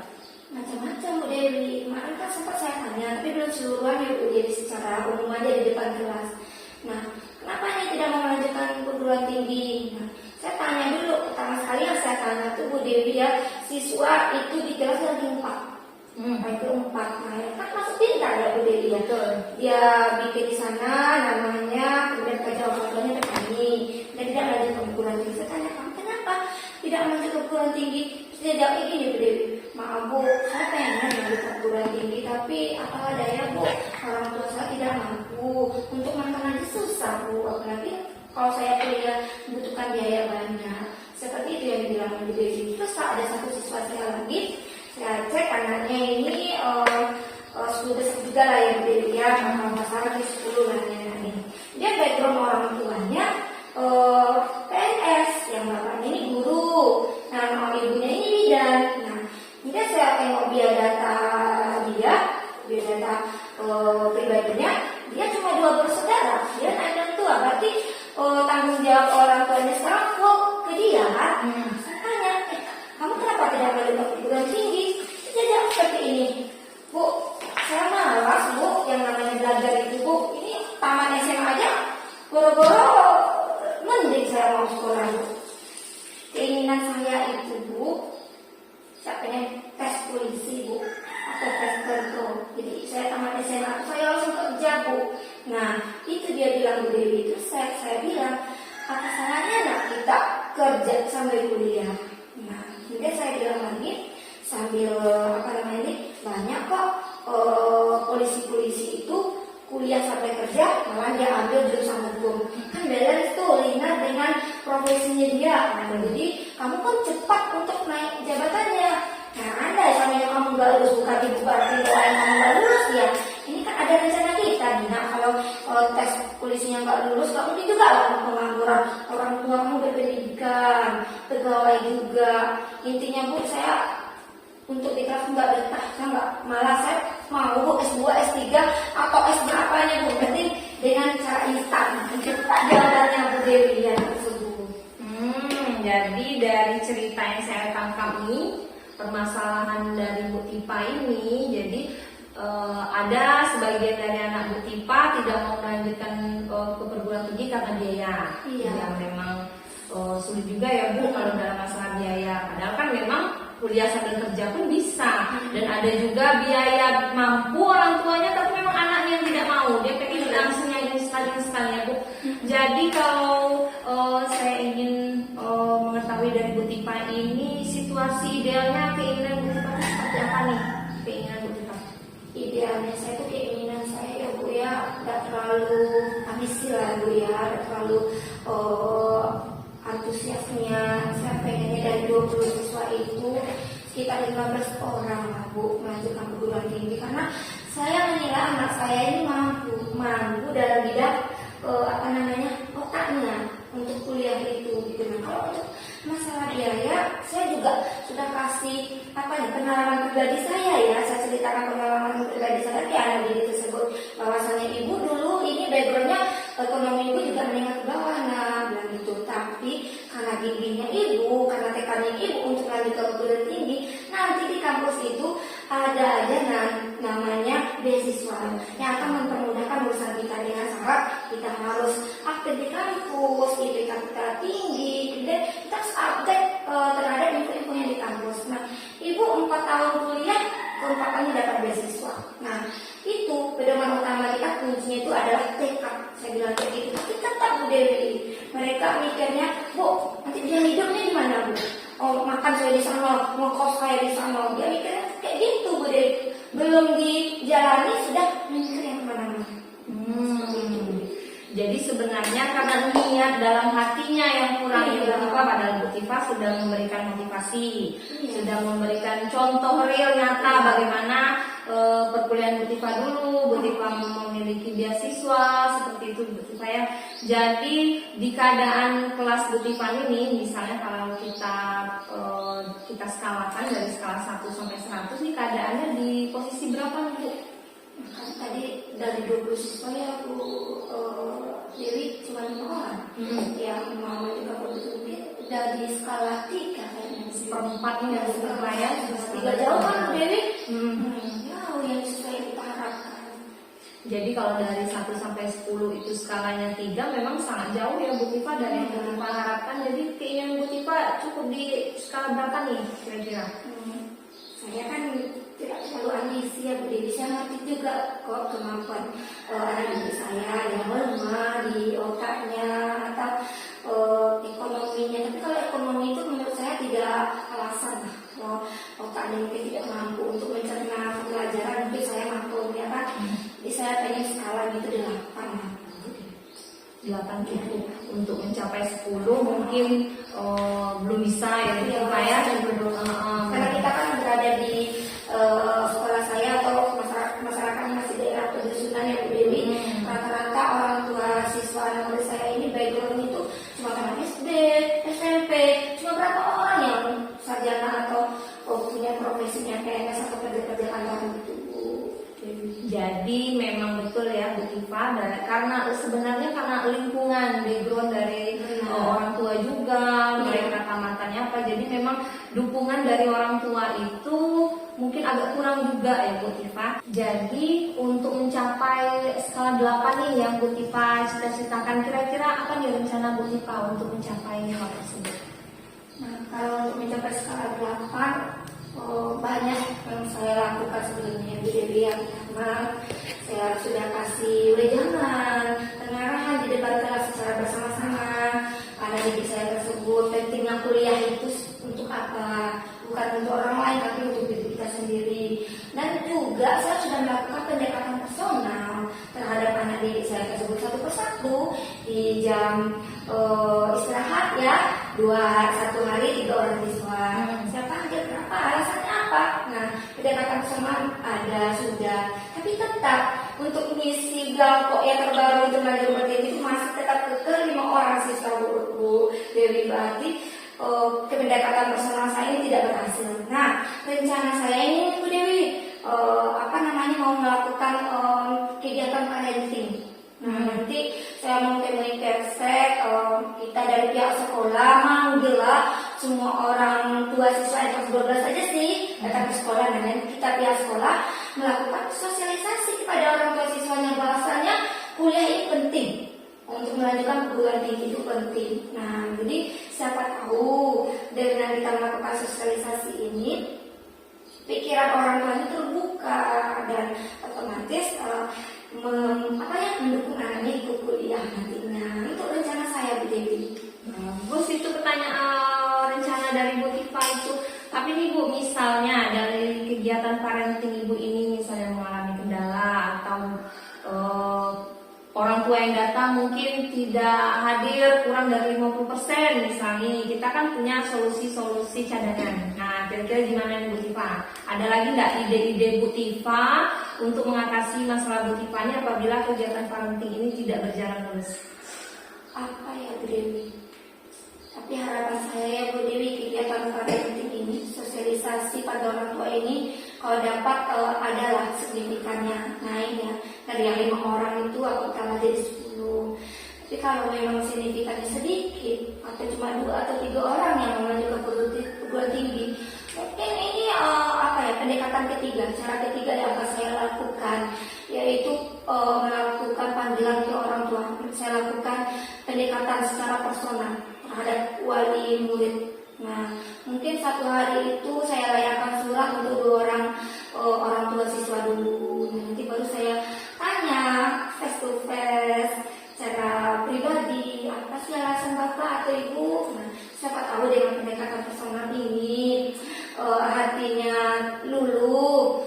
Macam-macam Bu Dewi. Kemarin kan sempat saya tanya, tapi belum seluruhan ya Bu Dewi, secara umum aja di depan kelas. Nah, kenapa ini tidak mau melanjutkan perguruan tinggi? Nah, saya tanya dulu, pertama sekali yang saya tanya tuh Bu Dewi ya, siswa itu di kelas lagi 4. Itu 4. Nah, ya kan masuk pintar ya Bu Dewi ya. Dia bikin di sana namanya, kemudian kerja orang tuanya petani, dan tidak lanjut ke perguruan tinggi. Saya tanya, kamu kenapa tidak lanjut ke perguruan tinggi? Terus dia jawab gini Bu Dewi, maaf Bu, saya pengen lanjut ke perguruan tinggi, tapi apalah daya Bu, orang tua saya tidak mampu, untuk makan aja susah Bu, apalagi kalau saya kuliah membutuhkan biaya banyak. Seperti itu yang dibilang Bu Dewi. Terus ada satu siswa saya lagi, saya cek anaknya ini 10 besar juga lah ya Bu Dewi ya, masalah di 10 lah ya. Dia background orang tuanya PNS, yang bapaknya ini guru, nama ibunya ini bidan. Nah, ini saya tengok biodata pribadinya, dia cuma 2 bersaudara, dia naik dan tua, berarti tanggung jawab orang tuanya sekarang kok ke dia kan? Saya tanya, kamu kenapa tidak melanjutkan perguruan tinggi? Dia jawab seperti ini, Bu, saya malas Bu, yang namanya belajar itu Bu, ini taman SMA aja, boro-boro mending saya saya tamat SMA saya langsung kerja Bu. Nah itu dia bilang Bu Dewi, itu saya bilang apa salahnya anak kita kerja sambil kuliah. Nah kemudian saya bilang lagi sambil apa namanya ini banyak kok polisi-polisi itu kuliah sampai kerja malah dia ambil jurusan hukum, kan balance tuh Lina dengan profesinya dia. Nah, jadi kamu kan cepat untuk naik jabatannya. Nah andai samanya kamu nggak lulus bukan ibu berarti kamu nggak lulus ya, ini kan ada rencana kita nih. Nah kalau tes polisinya nggak lulus nggak mungkin juga lah pengangguran, orang tua kamu berpendidikan, pegawai juga. Intinya Bu saya untuk di kelas nggak betah, saya nggak, malah saya mau Bu S2, S3 atau S berapanya Bu, penting dengan cara instan. Cepat jawabannya Bu Dewi ya tersebut. Jadi dari cerita yang saya tangkap nih, permasalahan dari Bu Tipa ini, jadi ada sebagian dari anak Bu Tipa tidak mau melanjutkan ke perguruan tinggi karena biaya. Iya. Yang memang sulit juga ya Bu kalau dalam masalah biaya. Padahal kan memang kuliah sambil kerja pun bisa, dan ada juga biaya mampu orang tuanya tapi memang anaknya yang tidak mau, dia pengen langsung yang instan ya Bu. Jadi kalau saya ingin mengetahui dari Bu Tipa ini situasi idealnya, keinginan Bu Tipa seperti apa nih? Keinginan Bu Tipa? Idealnya saya tuh keinginan saya ya Bu ya, nggak terlalu ambisi lah Bu ya, nggak terlalu antusiasnya. Saya pengennya dari 20 siswa itu sekitar 15 orang lah Bu melanjutkan perguruan tinggi, karena saya menilai anak saya ini mampu dalam bidang apa namanya otaknya untuk kuliah itu gitu. Nah kalau untuk masalah biaya saya juga sudah kasih apa nih pengalaman pribadi saya ya, saya ceritakan pengalaman pribadi saya di anak didik tersebut bahwasanya ibu dulu ini backgroundnya ekonomi ibu juga menengah ke bawah bilang gitu, tapi karena giginya ibu, karena tekannya ibu untuk lanjut ke perguruan tinggi, nanti di kampus itu ada aja namanya beasiswa yang akan mempermudahkan urusan kita dengan syarat kita harus aktif di kampus, IPK kita tinggi, dan kita harus update terhadap info-info yang di kampus. Nah, ibu 4 tahun kuliah, keempatnya dapat beasiswa. Nah, itu pedoman utama kita kuncinya itu adalah tekad. Saya bilang kayak gitu, tapi tetap Bu Dewi, mereka mikirnya, Bu, nanti dia hidupnya di mana Bu? Oh, makan saya di sana, ngekos saya di sana. Dia mikirnya kayak gitu Bu Dewi. Belum dijalani sudah mikir yang kemana-mana. Jadi sebenarnya karena niat dalam hatinya yang kurang Iya. Bu Tipa, padahal Bu Tipa sudah memberikan motivasi, Iya. sudah memberikan contoh real nyata bagaimana perkuliahan Bu Tipa dulu, Bu Tipa memiliki beasiswa seperti itu Bu Tipa ya. Jadi di keadaan kelas Bu Tipa ini, misalnya kalau kita skalakan dari skala 1 sampai 100 nih, keadaannya di posisi berapa Bu? Kan tadi dari 20 siswa ya Bu Dewi cuma 5 orang. Yang mau juga mungkin udah di skala 3 kayaknya. Seperempatnya ya Bu Tipa ya. 3 jauh kan Bu Dewi? Jauh yang sesuai kita harapkan. Jadi kalau dari 1 sampai 10 itu skalanya 3, memang sangat jauh ya Bu Tipa dari yang Bu Tipa harapkan. Jadi keinginan Bu Tipa cukup di skala berapa nih kira-kira? Saya kan tidak terlalu ambisi ya Bu Dewi, saya ngerti juga kok kemampuan anak didik saya yang lemah di otaknya atau ekonominya. Tapi kalau ekonomi itu menurut saya tidak alasan lah. Kalau otaknya mungkin tidak mampu untuk mencerna pelajaran, mungkin saya mampu ya kan. Jadi saya pengen skala gitu 8 lah. 8 cukup. Untuk mencapai 10 mungkin belum bisa ya Bu Tipa ya. Karena kita kan berada di sekolah saya atau masyarakat masih daerah pedusunan yang Bu Dewi. Rata-rata orang tua siswa anak murid saya ini background itu cuma anak SD, SMP, cuma berapa orang yang sarjana atau punya profesinya PNS atau kerja-kerja kantoran gitu Bu Dewi. Jadi memang betul ya Bu Tipa, karena sebenarnya karena lingkungan background dari orang tua juga, mereka tamatannya apa, jadi memang dukungan dari orang tua itu mungkin agak kurang juga ya Bu Tipa. Jadi untuk mencapai skala 8 nih yang Bu Tipa cita-citakan, kira-kira apa nih rencana Bu Tipa untuk mencapai hal tersebut? Nah, kalau untuk mencapai skala 8 banyak yang saya lakukan sebelumnya Bu Dewi. Yang pertama juga saya sudah melakukan pendekatan personal terhadap anak didik saya tersebut satu persatu di jam istirahat ya, satu hari 3 orang siswa. Saya panggil kenapa, alasannya apa? Nah, pendekatan personal ada sudah, tapi tetap untuk misi Galko yang terbaru itu belajar berdiri itu masih tetap ke 5 orang siswa Bu Dewi. Berarti pendekatan personal saya ini tidak berhasil. Nah, rencana saya ini Bu Dewi mau melakukan kegiatan parenting. Nah, nanti saya mau temui Kepsek, kita dari pihak sekolah manggillah semua orang tua siswa yang kelas 12 saja sih datang ke sekolah, dan nanti kita pihak sekolah melakukan sosialisasi kepada orang tua siswanya bahwasanya kuliah ini penting. Untuk melanjutkan perguruan tinggi itu penting. Nah, jadi siapa tahu dengan kita melakukan sosialisasi ini, pikiran orang tua itu terbuka dan otomatis mendukung anaknya ikut kuliah nantinya. Itu rencana saya, Bu Dewi. Bagus, itu pertanyaan rencana dari Bu Tifa itu. Tapi nih Bu, misalnya dari kegiatan parenting Ibu ini misalnya mengalami kendala atau orang tua yang datang mungkin tidak hadir kurang dari 50% misalnya, kita kan punya solusi-solusi cadangan. Nah, kira-kira gimana nih Bu Tifa? Ada lagi nggak ide-ide Bu Tifa untuk mengatasi masalah Bu Tifa ini apabila kegiatan parenting ini tidak berjalan mulus? Apa ya Bu Dewi? Tapi harapan saya ya Bu Dewi, kegiatan parenting ini, sosialisasi pada orang tua ini kalau dapat adalah signifikannya naik ya, dari yang 5 orang itu aku tambah jadi 10. Tapi kalau memang signifikannya sedikit atau cuma 2 atau 3 orang yang melanjutkan perguruan tinggi, mungkin ini pendekatan ketiga, cara ketiga yang akan saya lakukan, yaitu melakukan panggilan ke orang tua. Saya lakukan pendekatan secara personal terhadap wali murid. Nah, mungkin satu hari itu saya layangkan surat untuk 2 orang tua siswa dulu. Nanti baru saya tanya face to face secara pribadi, apa sih alasan Bapak atau Ibu. Nah, siapa tahu dengan pendekatan personal ini hatinya luluh,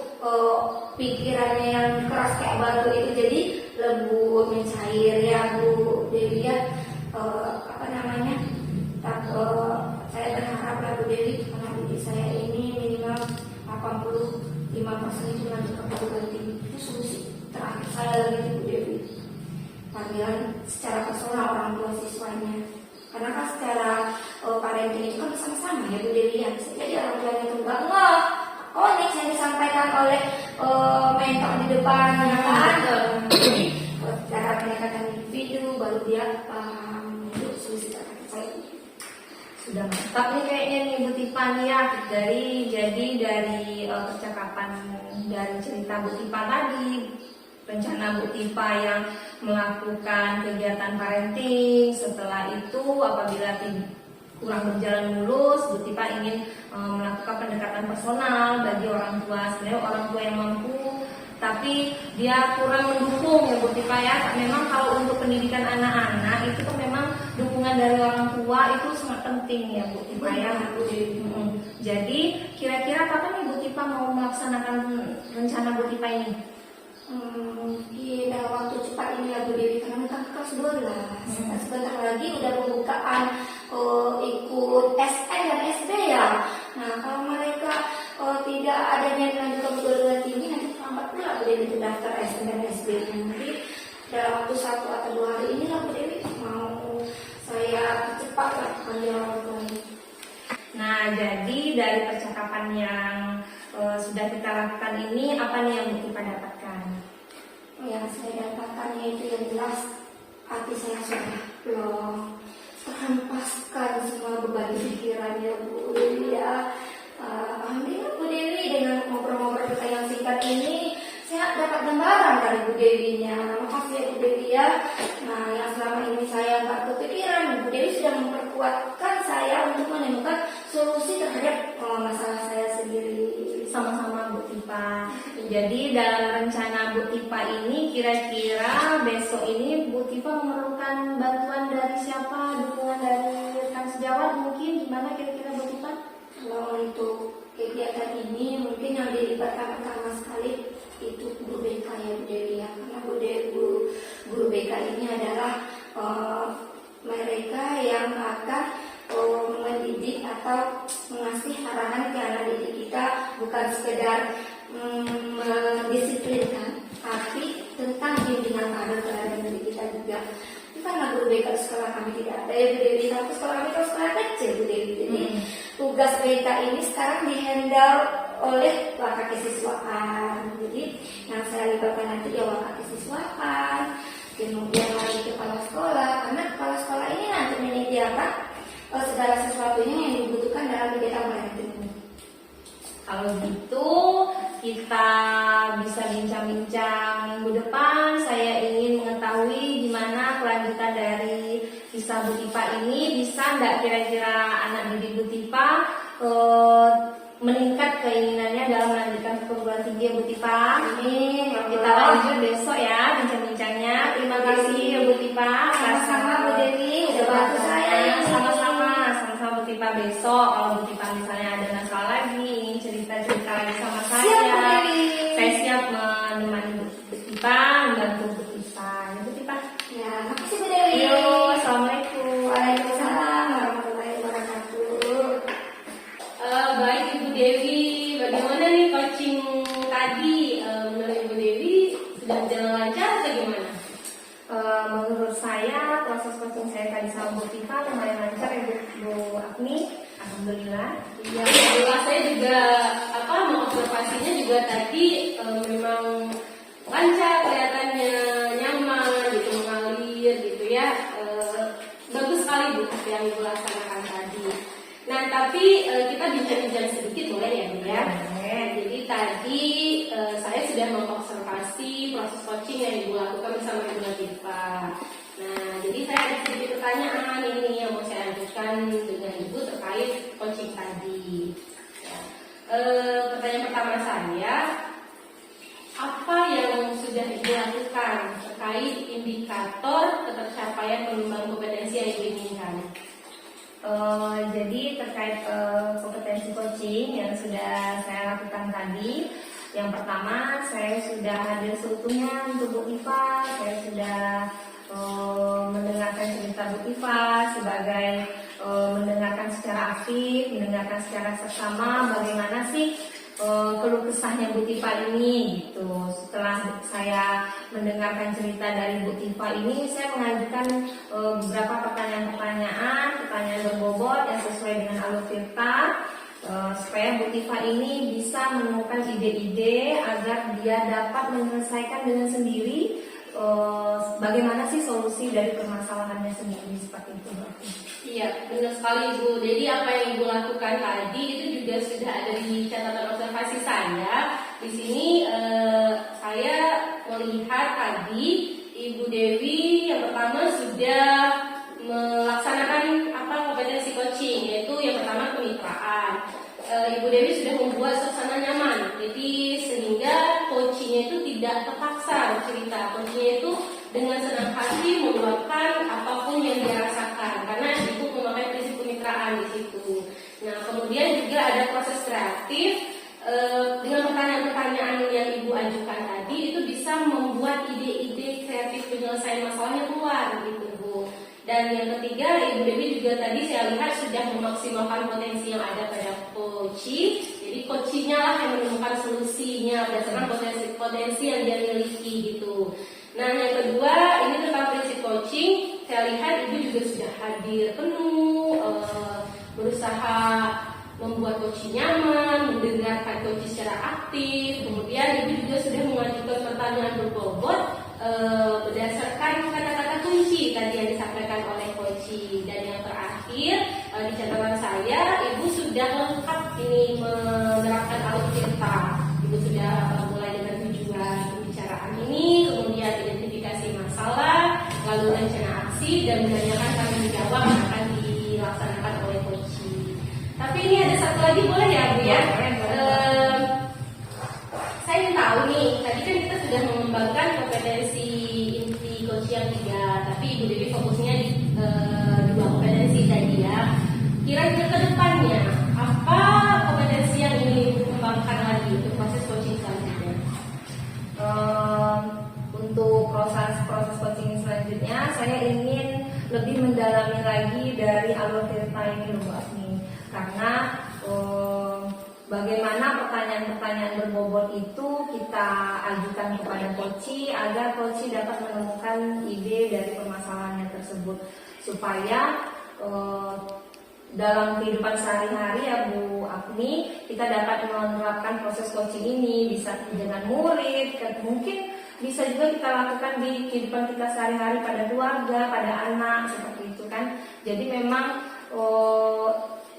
pikirannya yang keras kayak batu itu jadi lembut, mencair ya Bu Dewi ya. Saya berharap lah Bu Dewi, anak didik saya ini minimal 85% itu lanjut ke perguruan tinggi. Itu solusi terakhir saya lagi Bu Dewi. Panggilan secara personal orang tua siswanya. Karena kan secara parenting itu kan bersama-sama ya Bu Dewi ya. Bisa jadi orang tuanya itu enggak konek yang disampaikan oleh mentor di depan ya kan. Jadi secara pendekatan individu baru dia paham. Itu solusi terakhir saya. Sudah mantap nih kayaknya nih Bu Tifa nih ya, dari percakapan dari cerita Bu Tifa tadi, rencana Bu Tifa yang melakukan kegiatan parenting. Setelah itu apabila kurang berjalan mulus, Bu Tifa ingin melakukan pendekatan personal bagi orang tua. Sebenarnya orang tua yang mampu tapi dia kurang mendukung ya Bu Tifa ya. Memang kalau untuk pendidikan anak-anak itu kan memang dukungan dari orang tua itu sangat penting ya Bu Tifa ya. Jadi kira-kira kapan nih Bu Tifa mau melaksanakan rencana Bu Tifa ini? Mungkin dalam waktu cepat ini ya Bu Dewi, karena kan kelas 12. Sebentar lagi udah pembukaan ikut SN dan SD ya. Nah, kalau mereka tidak adanya melanjutkan perguruan tinggi, nanti terlambat pula Bu Dewi daftar SN dan SD. Nanti dalam waktu 1 atau 2 hari ini lah Bu Dewi mau saya cepat lah panggil orang tua ini. Nah, jadi dari percakapan yang sudah kita lakukan ini, apa nih yang Bu Tifa dapatkan? Yang saya dapatkan yaitu yang jelas hati saya sudah plong, terhempaskan semua beban pikiran ya Bu Dewi ya. Alhamdulillah Bu Dewi, dengan ngobrol-ngobrol kita yang singkat ini saya dapat gambaran dari Bu Dewinya. Makasih ya Bu Dewi ya. Nah, yang selama ini saya nggak kepikiran, Bu Dewi sudah memperkuatkan saya untuk menemukan solusi terhadap masalah saya sendiri. Sama-sama Bu Tifa. Jadi dalam rencana Bu Tifa ini kira-kira besok ini Bu Tifa memerlukan bantuan dari siapa? Dukungan dari rekan sejawat mungkin? Gimana kira-kira Bu Tifa? Kalau untuk kegiatan ini mungkin yang dilibatkan pertama sekali mengasih arahan ke anak didik kita, bukan sekedar mendisiplinkan, tapi tentang bimbingan kader terhadap diri kita juga. Itu karena guru BK di sekolah kami tidak ada ya Bu Dewi, tapi sekolah kami kan sekolah kecil Bu Dewi. Jadi tugas BK ini sekarang dihandle oleh wakil kesiswaan. Jadi yang saya libatkan nanti ya wakil kesiswaan, kemudian lagi kepala sekolah, karena kepala sekolah ini nanti menyediakan segala sesuatunya yang dibutuhkan dalam kegiatan parenting ini. Kalau gitu kita bisa bincang-bincang minggu depan. Saya ingin mengetahui gimana kelanjutan dari kisah Bu Tipa ini. Bisa nggak kira-kira anak didik Bu Tipa meningkat keinginannya dalam melanjutkan perguruan tinggi ya Bu Tipa? Amin. Kita lanjut besok ya bincang-bincangnya. Terima kasih ya Bu Tipa. Sama-sama Bu Dewi, udah bantu saya. Sama-sama Bu Tipa. Besok kalau Bu Tipa misalnya ada masalah lagi, ingin cerita-cerita lagi sama saya, Siap, Bu Dewi. saya siap menemani Bu Tipa, membantu Bu Tipa. Ya Bu Tipa. Ya, makasih Bu Dewi. Yo, assalamualaikum. Waalaikumsalam warahmatullahi wabarakatuh. Baik Ibu Dewi, bagaimana nih coaching tadi? Menurut Ibu Dewi sudah berjalan lancar atau gimana? Menurut saya proses coaching saya tadi sama Bu Tipa lumayan lancar ya Bu Agni. Alhamdulillah. Ya, alhamdulillah saya juga mengobservasinya juga tadi memang lancar, kelihatannya nyaman gitu, mengalir gitu ya. Bagus sekali Bu yang Ibu laksanakan tadi. Nah, tapi kita bincang-bincang sedikit boleh ya Bu ya? Jadi tadi saya sudah mengobservasi proses coaching yang Ibu lakukan bersama Ibu Latifa. Nah, jadi saya ada sedikit pertanyaan ini yang mau saya ajukan dengan Ibu terkait coaching tadi. Ya. Pertanyaan pertama saya, apa yang sudah Ibu lakukan terkait indikator ketercapaian pengembangan kompetensi yang Ibu inginkan? Jadi terkait kompetensi coaching yang sudah saya lakukan tadi, yang pertama saya sudah hadir seutuhnya untuk Bu Tipa. Saya sudah mendengarkan cerita Bu Tipa sebagai mendengarkan secara aktif, mendengarkan secara seksama bagaimana sih keluh kesahnya Bu Tipa ini gitu. Setelah saya mendengarkan cerita dari Bu Tipa ini, saya mengajukan beberapa pertanyaan berbobot yang sesuai dengan alur cerita, supaya Bu Tipa ini bisa menemukan ide-ide agar dia dapat menyelesaikan dengan sendiri bagaimana sih solusi dari permasalahannya sendiri, seperti itu. Iya, benar sekali Ibu. Jadi apa yang Ibu lakukan tadi itu juga sudah ada di catatan observasi saya. Di sini saya melihat tadi Ibu Dewi yang pertama sudah melaksanakan kompetensi coaching, yaitu yang pertama kemitraan. Ibu Dewi sudah membuat suasana nyaman, jadi sehingga coachingnya itu tidak terpaksa cerita. Coachingnya itu dengan senang hati meluapkan apapun yang dirasakan, karena Ibu memakai prinsip kemitraan di situ. Nah, kemudian juga ada proses kreatif dengan pertanyaan-pertanyaan yang Ibu ajukan tadi itu bisa membuat ide-ide kreatif penyelesaian masalahnya keluar gitu Bu. Dan yang ketiga, Ibu Dewi juga tadi saya lihat sudah memaksimalkan potensi yang ada pada coaching. Jadi coachingnya lah yang menemukan solusinya berdasarkan potensi yang dia miliki gitu. Nah, yang kedua ini tentang prinsip coaching. Saya lihat Ibu juga sudah hadir penuh, berusaha membuat coaching nyaman, mendengarkan coaching secara aktif. Kemudian Ibu juga sudah mengajukan pertanyaan berbobot berdasarkan kata-kata kunci tadi yang disampaikan oleh coaching. Dan yang terakhir di catatan saya, Ibu sudah lengkap ini menerapkan alur cerita. Ibu sudah mulai dengan tujuan pembicaraan ini, kemudian identifikasi masalah, lalu rencana aksi, dan menanyakan tanggung jawab yang akan dilaksanakan oleh coaching. Tapi ini ada satu lagi boleh ya Bu ya? Saya ingin tahu nih, tadi kan kita sudah mengembangkan kompetensi inti coaching yang 3, tapi Ibu Dewi fokusnya di 2 kompetensi tadi ya. Kira-kira ke depannya, apa kompetensi yang ingin Ibu kembangkan lagi untuk proses coaching selanjutnya? Untuk proses coaching selanjutnya, saya ingin lebih mendalami lagi dari alur cerita ini Bu Agni. Karena pertanyaan-pertanyaan berbobot itu kita ajukan kepada coach agar coach dapat menemukan ide dari permasalahannya tersebut supaya dalam kehidupan sehari-hari ya Bu Agni kita dapat menerapkan proses coaching ini bisa dengan murid, mungkin bisa juga kita lakukan di kehidupan kita sehari-hari pada keluarga, pada anak seperti itu kan. Jadi memang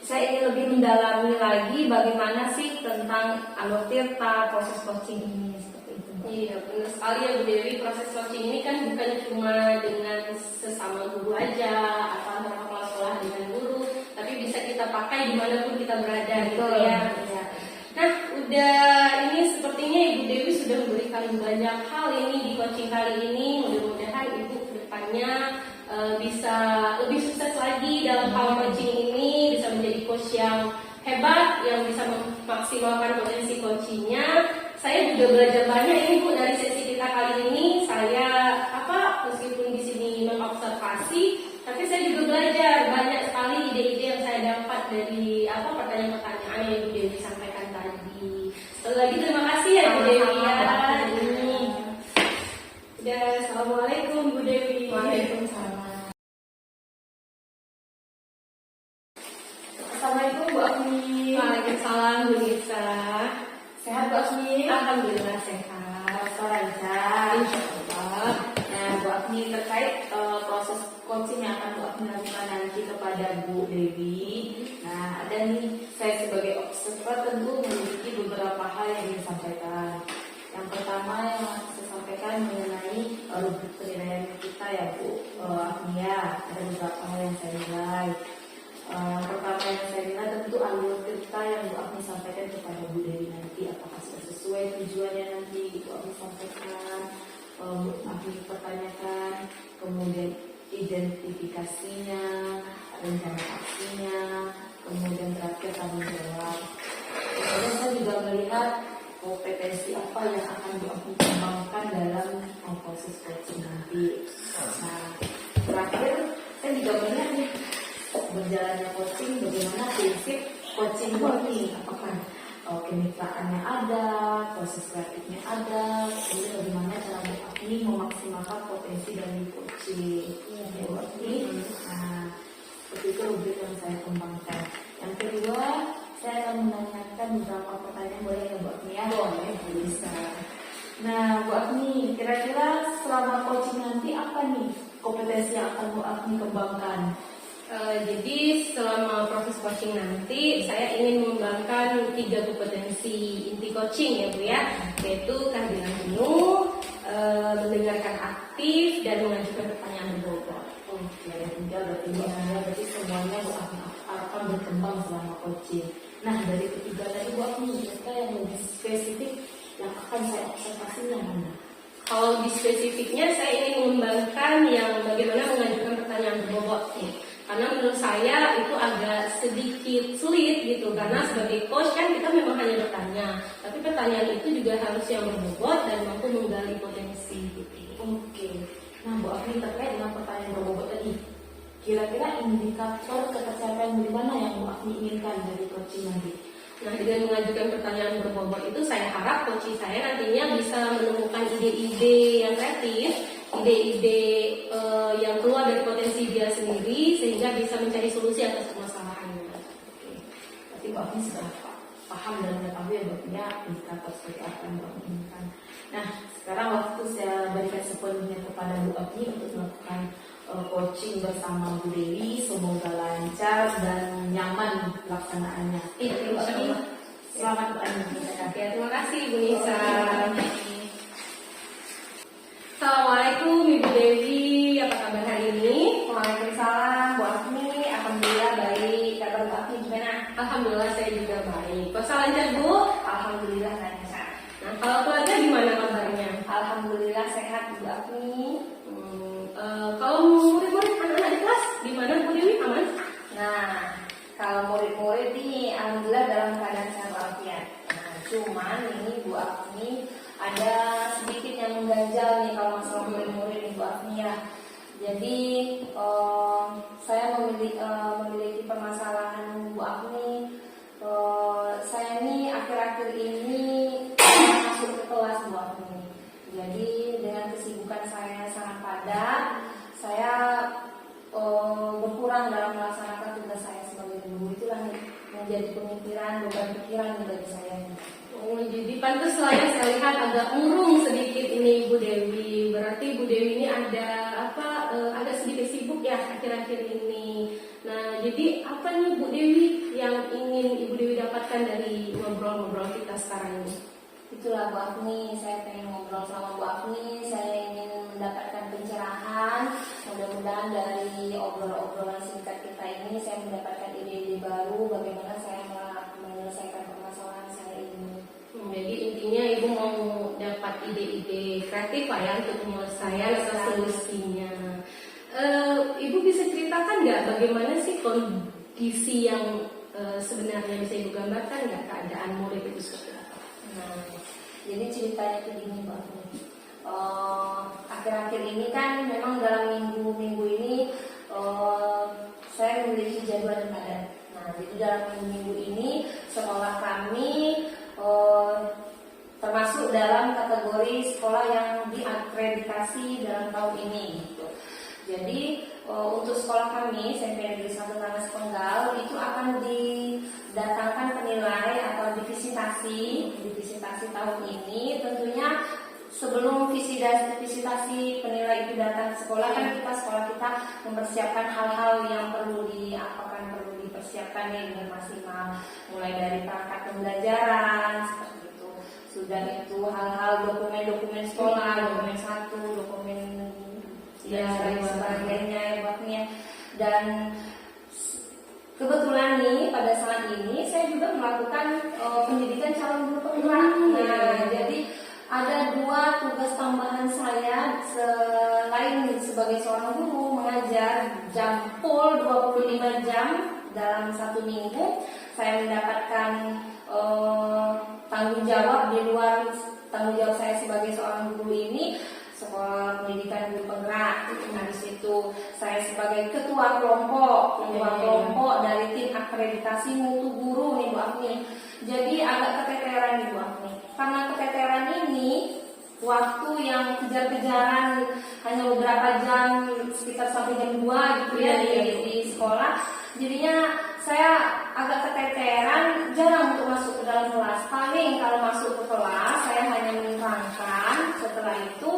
saya ingin lebih mendalami lagi bagaimana sih tentang Alur Tirta, proses coaching ini seperti itu. Iya, benar sekali ya Bu Dewi. Proses coaching ini kan bukan cuma dengan sesama guru aja atau antara kepala sekolah dengan guru, tapi bisa kita pakai dimanapun kita berada gitu ya. Ya. Nah, udah ini sepertinya Ibu Dewi sudah memberikan banyak hal ini di coaching kali ini. Mudah-mudahan Ibu kedepannya bisa lebih sukses lagi dalam hal coaching ini, bisa menjadi coach yang hebat, yang bisa memaksimalkan potensi coachingnya. Saya juga belajar banyak ini Bu dari sesi kita kali ini. Saya meskipun di sini mengobservasi, tapi saya juga belajar banyak sekali ide-ide yang saya dapat dari pertanyaan-pertanyaan yang Ibu Dewi sampaikan tadi. Sekali lagi terima kasih ya Bu Dewi ya. Udah, assalamualaikum Bu Dewi. Waalaikumsalam. Assalamualaikum Bu Agni. Waalaikumsalam Bu Nisa. Sehat Bu Agni? Alhamdulillah sehat. Lancar. Insyaallah. Nah Bu Agni terkait proses coaching yang akan Bu Agni lakukan nanti kepada Bu Dewi. Nah ada nih saya sebagai observer tentu memiliki beberapa hal yang ingin sampaikan. Yang pertama yang saya sampaikan mengenai rubrik penilaian kita ya Bu Agni ya. Ada beberapa hal yang saya nilai. Yang pertama yang saya nilai tentu alur cerita yang Bu Agni sampaikan kepada Bu Dewi nanti apakah sudah sesuai tujuannya nanti Bu Agni sampaikan, Bu Agni pertanyakan, kemudian identifikasinya, rencana aksinya, kemudian terakhir tanggung jawab. Kemudian saya juga melihat kompetensi apa yang akan Bu Agni kembangkan dalam proses coaching nanti. Nah terakhir saya juga melihat nih berjalannya coaching, bagaimana prinsip coaching ini, apakah kemitraannya ada, proses kreatifnya ada, kemudian bagaimana cara Bu Agni memaksimalkan potensi dari coaching. Bu Agni, nah seperti itu rubrik yang saya kembangkan. Yang kedua, saya akan menanyakan beberapa pertanyaan, boleh ya Bu Agni ya? Boleh, bisa. Nah Bu Agni, kira-kira selama coaching nanti apa nih kompetensi yang akan Bu Agni kembangkan? Jadi selama proses coaching nanti saya ingin mengembangkan 3 kompetensi inti coaching ya Bu ya, yaitu kehadiran penuh, mendengarkan aktif, dan mengajukan pertanyaan berbobot. Oke, berarti semuanya Bu Agni akan berkembang selama coaching. Nah dari ketiga tadi Bu Agni, kira yang lebih spesifik yang akan saya observasinya mana? Kalau di spesifiknya saya ingin mengembangkan yang bagaimana mengajukan pertanyaan berbobot nih. Karena menurut saya itu agak sedikit sulit gitu, karena sebagai coach kan kita memang hanya bertanya, tapi pertanyaan itu juga harus yang berbobot dan mampu menggali potensi gitu. Oke, nah Bu Agni terkait dengan pertanyaan berbobot tadi, kira-kira indikator ketercapaian di mana yang Bu Agni inginkan dari coaching nanti? Nah, dengan mengajukan pertanyaan berbobot itu saya harap coach saya nantinya bisa menemukan ide-ide yang kreatif, ide-ide yang keluar dari potensi dia sendiri sehingga bisa mencari solusi atas permasalahannya. Oke, berarti Bu Agni sudah paham dan mengetahui ya Bu Agni indikator seperti apa yang Bu Agni inginkan. Nah, sekarang waktu saya berikan sepenuhnya kepada Bu Agni untuk melakukan coaching bersama Bu Dewi. Semoga lancar dan nyaman pelaksanaannya. Iya, Bu Agni, selamat Bu Agni. Ya, terima kasih Bu Nisa. Assalamualaikum Ibu Dewi, apa kabar hari ini? Waalaikumsalam Bu Agni, alhamdulillah baik. Kabar Bu Agni gimana? Alhamdulillah saya juga baik. Puasa lancar Bu? Alhamdulillah lancar. Nah, kalau keluarga gimana kabarnya? Alhamdulillah sehat Bu Agni. Kalau murid-murid anak-anak di kelas gimana Bu Dewi, aman? Nah, kalau murid-murid nih, alhamdulillah dalam keadaan sehat walafiat. Nah, cuman ini Bu Agni ada sedikit yang mengganjal nih kalau masalah murid-murid nih Bu Agni ya. Jadi saya memiliki permasalahan Bu Agni. Saya nih akhir-akhir ini pantas lah ya, saya lihat agak murung sedikit ini Bu Dewi. Berarti Bu Dewi ini ada agak sedikit sibuk ya akhir-akhir ini. Nah, jadi apa nih Bu Dewi yang ingin Ibu Dewi dapatkan dari ngobrol-ngobrol kita sekarang ini? Itulah Bu Afni, saya pengen ngobrol sama Bu Afni, saya ingin mendapatkan pencerahan. Mudah-mudahan dari obrolan singkat kita ini saya mendapatkan ide-ide baru bagaimana saya menyelesaikan permasalahan saya ini. Jadi intinya Ibu mau dapat ide-ide kreatif lah ya untuk penyelesaian atau solusinya. Ibu bisa ceritakan nggak bagaimana sih kondisi yang sebenarnya bisa Ibu gambarkan nggak keadaan murid itu seperti apa? Nah, jadi ceritanya itu gini Mbak Afni. Akhir-akhir ini kan memang dalam minggu-minggu ini saya memiliki jadwal yang padat. Nah, jadi dalam minggu-minggu ini sekolah kami termasuk dalam kategori sekolah yang diakreditasi dalam tahun ini gitu. Jadi untuk sekolah kami SMP Negeri 1 Tanah Sepenggal itu akan didatangkan penilai atau divisitasi tahun ini. Tentunya sebelum visitasi penilai itu datang ke sekolah kan sekolah kita mempersiapkan hal-hal yang perlu dipersiapkan dengan maksimal, mulai dari perangkat pembelajaran seperti itu. Sudah itu hal-hal dokumen sekolah, dokumen 1, dokumen dan sebagainya ya buatnya. Dan kebetulan nih pada saat ini saya juga melakukan pendidikan calon guru penggerak. Jadi ada 2 tugas tambahan saya selain sebagai seorang guru mengajar jam full 25 jam dalam 1 minggu. Saya mendapatkan tanggung jawab di luar tanggung jawab saya sebagai seorang guru ini, sekolah pendidikan guru penggerak. Nah, di situ saya sebagai ketua kelompok dari tim akreditasi mutu guru nih Bu Afni. Jadi agak keteteran nih Bu Afni. Karena keteteran ini waktu yang kejar-kejaran hanya beberapa jam, sekitar sampai jam 2 gitu ya di sekolah. Jadinya saya agak keteteran, jarang untuk masuk ke dalam kelas. Paling kalau masuk ke kelas saya hanya menerangkan. Setelah itu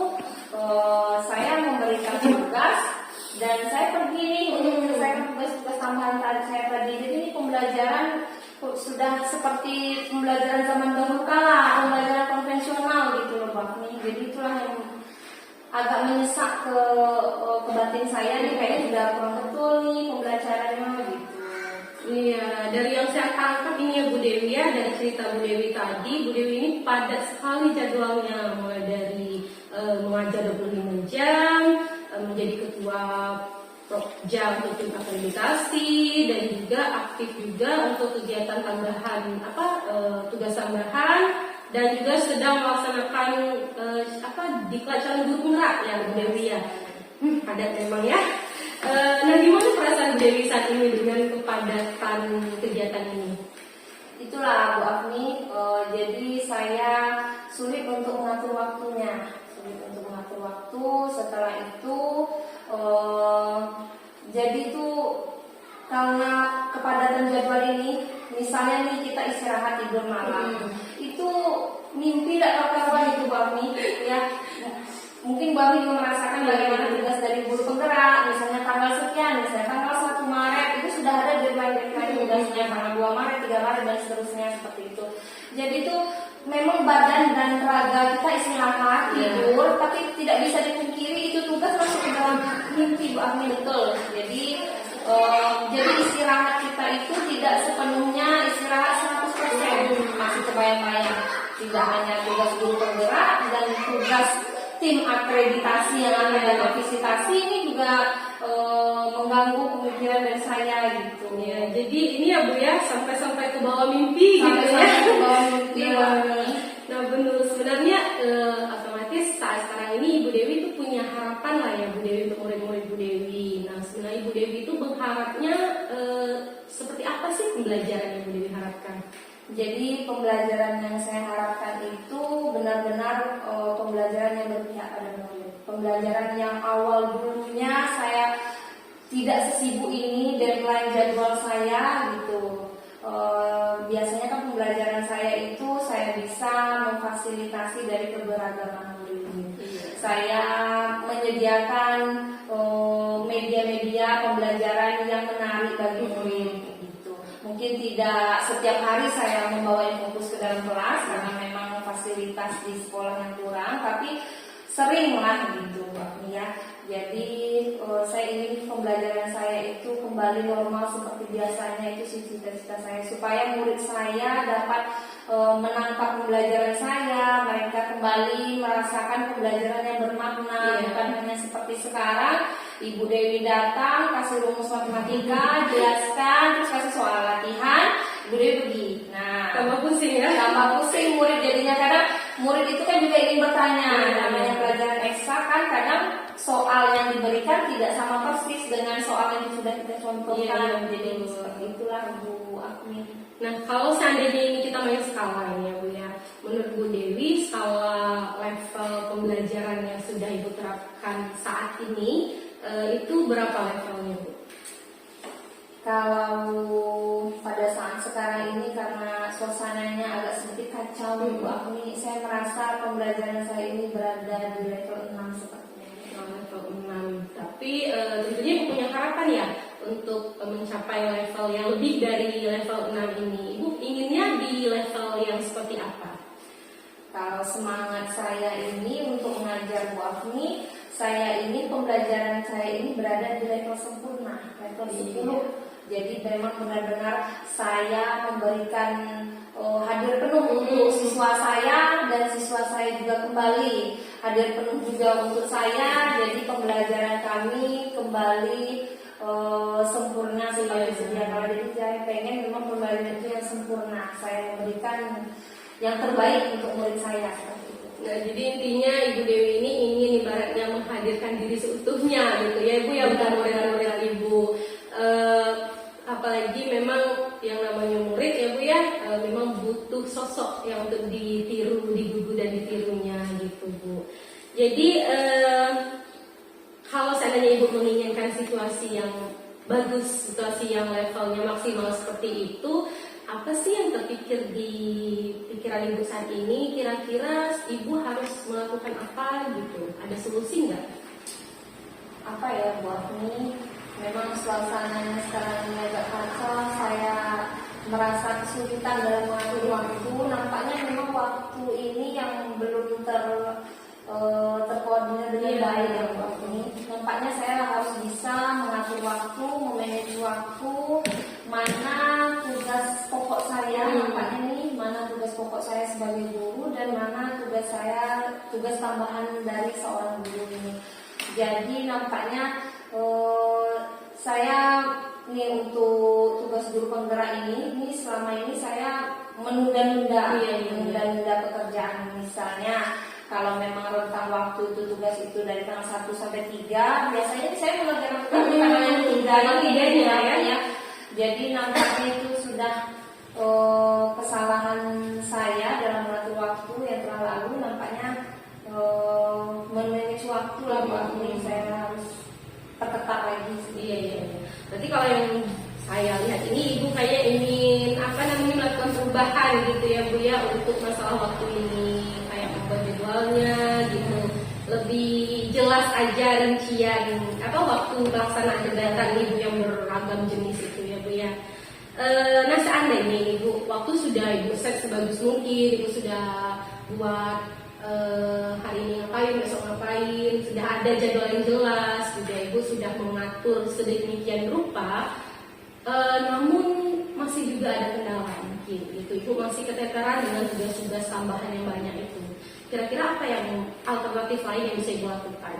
saya memberikan tugas dan saya pergi nih untuk menyelesaikan tugas tambahan saya tadi. Jadi ini pembelajaran sudah seperti pembelajaran zaman dahulu kala, pembelajaran konvensional gitu loh Mbak Fni. Jadi itulah yang agak menyesak ke batin saya nih, kayaknya sudah kurang betul nih pembelajarannya gitu. Iya, dari yang saya tangkap ini ya Bu Dewi ya, dari cerita Bu Dewi tadi, Bu Dewi ini padat sekali jadwalnya, mulai dari mengajar 25 jam, menjadi ketua jam untuk akreditasi, dan juga aktif juga untuk kegiatan tambahan tugas tambahan, dan juga sedang melaksanakan diklat calon guru penggerak ya Bu Dewi ya. Padat memang ya. Nah, gimana perasaan Bu Dewi saat ini dengan kepadatan kegiatan ini? Itulah Bu Afni, jadi saya sulit untuk mengatur waktunya. Setelah itu jadi itu karena kepadatan jadwal ini, misalnya nih kita istirahat tidur malam, itu mimpi tidak terkawan itu Bu Afni ya. Mungkin Mbak juga merasakan bagaimana tugas dari guru penggerak, misalnya tanggal sekian, misalnya tanggal 1 Maret itu sudah ada deadline tugasnya, tanggal 2 Maret, 3 Maret dan seterusnya seperti itu. Jadi itu memang badan dan raga kita istirahat tidur, tapi tidak bisa dipungkiri itu tugas masuk ke dalam mimpi Bu Afni betul. Jadi istirahat kita itu tidak sepenuhnya istirahat 100%, masih kebayang-bayang. Tidak hanya tugas guru penggerak dan tugas tim akreditasi yang akan datang visitasi ini juga mengganggu pemikiran dari saya gitu. Ya, jadi ini ya Bu ya, sampai ke bawah mimpi gitu ya. Ke bawah mimpi. Nah benar, sebenarnya otomatis saat sekarang ini Ibu Dewi itu punya harapan lah ya Bu Dewi untuk murid-murid Bu Dewi. Nah sebenarnya Ibu Dewi itu berharapnya seperti apa sih pembelajaran yang Ibu Dewi harapkan? Jadi pembelajaran yang saya harapkan itu benar-benar pembelajaran yang berpihak pada murid. Pembelajaran yang awal dulunya saya tidak sesibuk ini, deadline jadwal saya gitu. Biasanya kan pembelajaran saya itu saya bisa memfasilitasi dari keberagaman murid ini. Saya menyediakan media-media pembelajaran yang menarik bagi murid gitu. Mungkin tidak setiap hari saya membawa fokus ke dalam kelas karena memang fasilitas di sekolah yang kurang, tapi sering lah gitu ya. Jadi saya ingin pembelajaran saya itu kembali normal seperti biasanya, itu sih cita-cita saya, supaya murid saya dapat menangkap pembelajaran saya, mereka kembali merasakan pembelajaran yang bermakna, bukan hanya seperti sekarang Ibu Dewi datang kasih rumus matematika, jelaskan, terus kasih soal latihan, Ibu Dewi pergi. Nah, Tambah pusing ya. tambah pusing murid jadinya. Kadang murid itu kan juga ingin bertanya, namanya pelajaran ekstra kan kadang soal yang diberikan tidak sama persis dengan soal yang sudah kita contohkan. Jadi seperti itulah Bu Agni. Nah, kalau seandainya ini kita main skala ini ya Bu ya, menurut Bu Dewi skala level pembelajaran yang sudah Ibu terapkan saat ini itu berapa levelnya Bu? Kalau pada saat sekarang ini karena suasananya agak sedikit kacau Bu Agni, saya merasa pembelajaran saya ini berada di level 6 sepertinya. Level 6. Tapi tentunya Ibu punya harapan ya untuk mencapai level yang lebih dari level 6 ini. Ibu inginnya di level yang seperti apa? Kalau semangat saya ini untuk mengajar Bu Agni, saya ini pembelajaran saya ini berada di level sempurna, level 10. Jadi memang benar-benar saya memberikan hadir penuh untuk siswa saya, dan siswa saya juga kembali hadir penuh juga untuk saya. Jadi pembelajaran kami kembali sempurna seperti sedia kala. Jadi saya pengen memang pembelajaran itu yang sempurna. Saya memberikan yang terbaik untuk murid saya. Nah, jadi intinya Ibu Dewi ini ingin ibaratnya menghadirkan diri seutuhnya gitu ya Ibu ya, bukan murid-murid Ibu. Apalagi memang yang namanya murid ya Bu ya, memang butuh sosok yang untuk ditiru, digugu dan ditirunya gitu Bu. Jadi kalau seandainya Ibu menginginkan situasi yang bagus, situasi yang levelnya maksimal seperti itu, apa sih yang terpikir di pikiran Ibu saat ini? Kira-kira Ibu harus melakukan apa gitu? Ada solusi nggak? Apa ya Bu Agni? Memang suasananya sekarang ini agak kacau. Saya merasa kesulitan dalam mengatur waktu. Nampaknya memang waktu ini yang belum terkoordinir dengan baik ya Bu Agni. Nampaknya saya harus bisa mengatur waktu, memanage waktu, mana tugas pokok saya, nampaknya nih mana tugas pokok saya sebagai guru dan mana tugas tambahan dari seorang guru ini. Jadi nampaknya saya nih untuk tugas guru penggerak ini selama ini saya menunda-nunda pekerjaan. Misalnya kalau memang rentang waktu itu tugas itu dari tanggal 1 sampai 3, biasanya saya mengerjakan tanggal 3 ya. Jadi nampaknya itu sudah kesalahan saya dalam mengatur waktu yang telah lalu. Nampaknya memanage waktu lah Bu Agni, saya harus perketat lagi. Iya. Berarti kalau yang saya lihat ini Ibu kayak ingin melakukan perubahan gitu ya Bu ya untuk masalah waktu ini, kayak membuat jadwalnya gitu lebih jelas aja, rincian waktu pelaksanaan kegiatan Ibu yang beragam jenis itu ya Bu ya. Nah seandainya Ibu waktu sudah Ibu set sebagus mungkin, Ibu sudah buat hari ini ngapain, besok ngapain, sudah ada jadwal yang jelas, juga Ibu sudah mengatur sedemikian rupa, namun masih juga ada kendala mungkin itu Ibu masih keteteran dengan tugas-tugas tambahan yang banyak itu. Kira-kira apa yang alternatif lain yang bisa Ibu lakukan?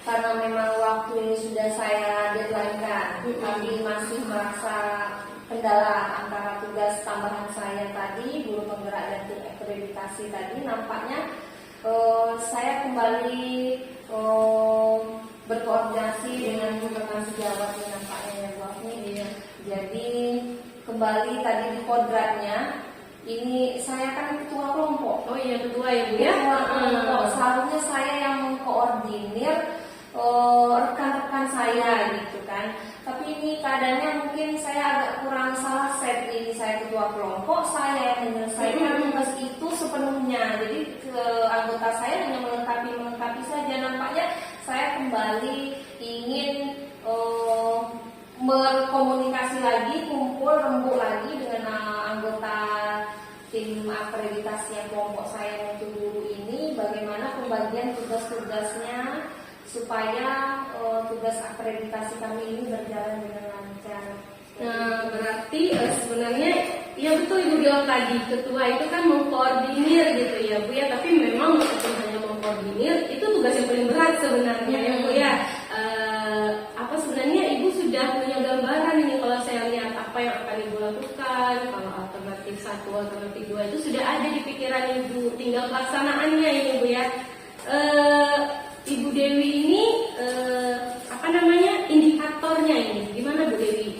Karena memang waktu ini sudah saya deadline-kan, tapi masih merasa kendala antara tugas tambahan saya tadi, guru penggerak dan tim akreditasi tadi. Nampaknya saya kembali berkoordinasi dengan rekan sejawat nampaknya ya Bu Agni. Jadi kembali tadi di kodratnya, ini saya kan ketua kelompok. Oh iya, ketua ya Bu ya. Ketua kelompok. Seharusnya saya yang mengkoordinir rekan-rekan saya gitu kan. Tapi ini keadaannya mungkin saya agak kurang salah set, ini saya ketua kelompok, saya yang menyelesaikan tugas itu sepenuhnya. Jadi anggota saya hanya melengkapi saja. Nampaknya saya kembali ingin berkomunikasi lagi, kumpul rembuk lagi dengan anggota tim akreditasi yang kelompok saya yang untuk guru ini, bagaimana pembagian tugas-tugasnya supaya tugas akreditasi kami ini berjalan dengan lancar. Nah, berarti sebenarnya ya betul Ibu bilang tadi, ketua itu kan mengkoordinir gitu ya Bu ya, tapi memang bukan hanya mengkoordinir, itu tugas yang paling berat sebenarnya ya Bu ya. Apa sebenarnya Ibu sudah punya gambaran ini, kalau saya lihat apa yang akan Ibu lakukan, kalau alternatif 1, alternatif 2 itu sudah ada di pikiran Ibu, tinggal pelaksanaannya ini Bu ya. Ibu Dewi ini apa namanya, indikatornya ini gimana Bu Dewi?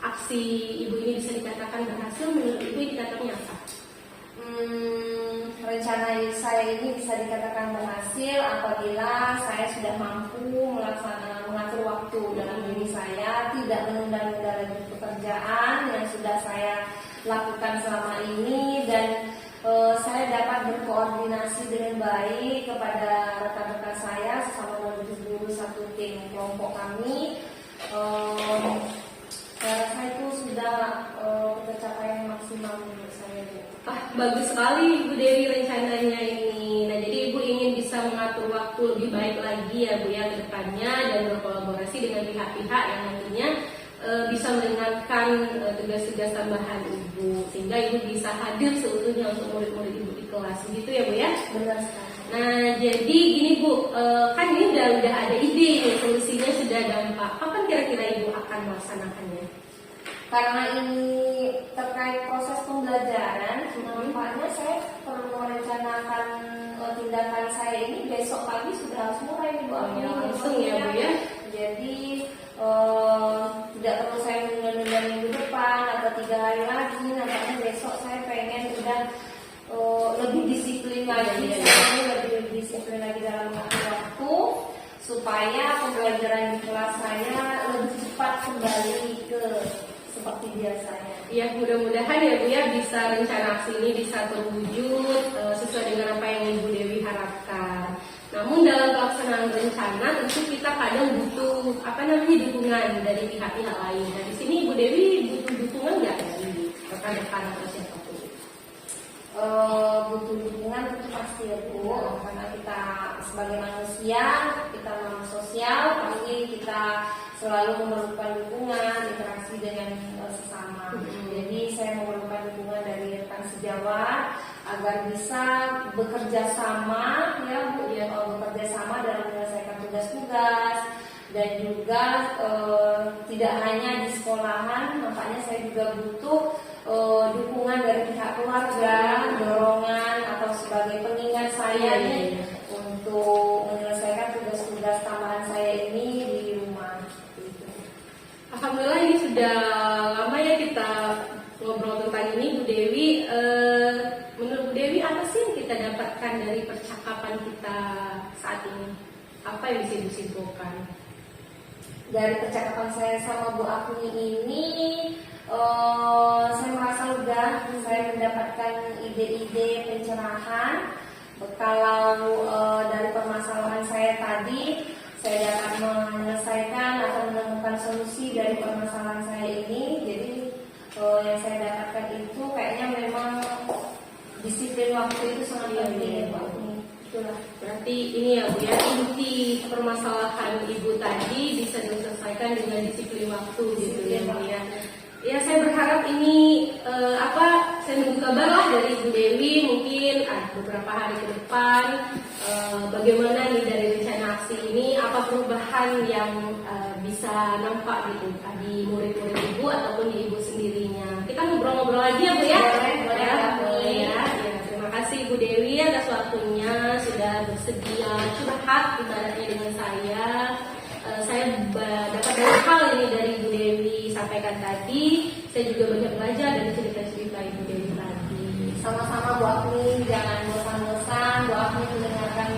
Aksi Ibu ini bisa dikatakan berhasil, menurut Ibu indikatornya apa? Rencana saya ini bisa dikatakan berhasil apabila saya sudah mampu mengatur waktu dalam diri saya, tidak menunda-nunda lagi pekerjaan yang sudah saya lakukan selama ini, dan saya dapat berkoordinasi dengan baik kepada rekan-rekan saya sesama guru satu tim kelompok kami. Saya rasa itu sudah pencapaian maksimal menurut saya. Bagus sekali Ibu Dewi rencananya ini. Nah, jadi Ibu ingin bisa mengatur waktu lebih baik lagi ya Bu ya ke depannya, dan berkolaborasi dengan pihak-pihak yang nantinya bisa meringankan tugas-tugas tambahan Ibu, sehingga Ibu bisa hadir seutuhnya untuk murid-murid Ibu di kelas, gitu ya Bu ya? Benar sekali. Nah, jadi gini Bu, kan ini udah ada ide nih, solusinya sudah dampak. Kapan kira-kira Ibu akan melaksanakannya? Karena ini terkait proses pembelajaran, nampaknya saya perlu merencanakan tindakan saya ini besok pagi sudah harus mulai Bu. Langsung ya Bu ya? Jadi tidak perlu saya menunda-nunda minggu depan atau 3 hari lagi. Nampaknya besok saya pengen udah lebih disiplin lagi, lebih disiplin lagi dalam mengatur waktu, supaya pembelajaran di kelas saya lebih cepat kembali ke seperti biasanya. Ya, mudah-mudahan ya Bu ya, bisa rencana aksi ini bisa terwujud sesuai dengan apa yang Ibu Dewi harapkan. Namun dalam pelaksanaan rencana tentu kita kadang butuh dukungan dari pihak-pihak lain. Nah, di sini Ibu Dewi butuh dukungan nggak dari rekan-rekan atau siapapun? Butuh dukungan itu pasti ya Bu, karena kita sebagai manusia, kita makhluk sosial, pasti kita selalu memerlukan dukungan, interaksi dengan sesama. Jadi saya memerlukan dukungan dari rekan sejawat agar bisa bekerja sama ya Bu, ya, bekerja sama dalam menyelesaikan tugas-tugas, dan juga tidak hanya di sekolahan, makanya saya juga butuh dukungan dari pihak keluarga, dorongan atau sebagai pengingat saya untuk menyelesaikan tugas-tugas tambahan saya ini di rumah. Alhamdulillah ini sudah lama ya kita ngobrol tentang ini Bu Dewi. Menurut Bu Dewi apa sih yang kita dapatkan dari percakapan kita saat ini? Apa yang bisa disimpulkan? Dari percakapan saya sama Bu Agni ini, saya merasa lega, saya mendapatkan ide-ide pencerahan. Kalau dari permasalahan saya tadi, saya dapat menyelesaikan atau menemukan solusi dari permasalahan saya ini. Jadi yang saya dapatkan itu kayaknya memang disiplin waktu itu sangat penting ya Bu Agni. Itulah. Berarti ini ya Bu ya, inti permasalahan Ibu tadi bisa diselesaikan dengan disiplin waktu gitu ya Bu ya. Ya, saya berharap ini saya menunggu kabar lah dari Ibu Dewi mungkin beberapa hari ke depan, bagaimana nih dari rencana aksi ini, apa perubahan yang bisa nampak gitu di murid-murid Ibu ataupun di Ibu sendirinya. Kita ngobrol-ngobrol lagi ya Bu ya. Boleh ya. Terima kasih Ibu Dewi atas waktunya, sudah bersedia curhat ibaratnya dengan saya. Saya dapat banyak hal ini dari Ibu Dewi sampaikan tadi. Saya juga banyak belajar dari cerita-cerita Ibu Dewi tadi. Sama-sama Bu Agni, jangan bosan-bosan Bu Agni mendengarkan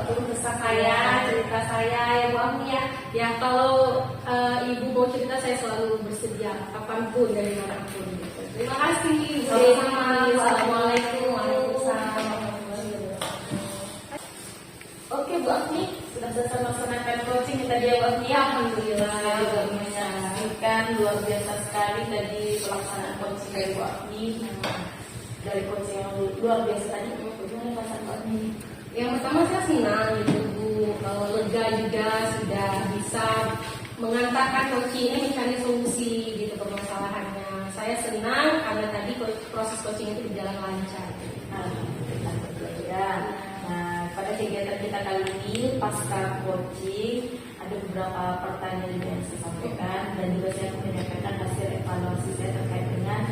keluh kesah saya, cerita saya ya Bu Agni ya. Ya, kalau Ibu mau cerita, saya selalu bersedia kapanpun dari manapun. Gitu. Terima kasih. Bu Sama-sama. Dewi. Assalamualaikum. Waalaikumsalam. Oke Bu Afni, sudah selesai melaksanakan coaching tadi ya Bu Afni ya. Alhamdulillah. Saya juga menyaksikan luar biasa sekali tadi pelaksanaan coaching dari Bu Afni. Dari coaching yang luar biasa tadi, bagaimana perasaan Bu Afni? Yang pertama saya senang gitu Bu, lega juga sudah bisa mengantarkan coaching ini mencari solusi gitu permasalahannya. Saya senang karena tadi proses coaching itu berjalan lancar. Alhamdulillah betul ya. Nah, pada kegiatan kita kali ini pasca coaching ada beberapa pertanyaan yang saya sampaikan dan juga saya akan menyampaikan hasil evaluasi saya terkait dengan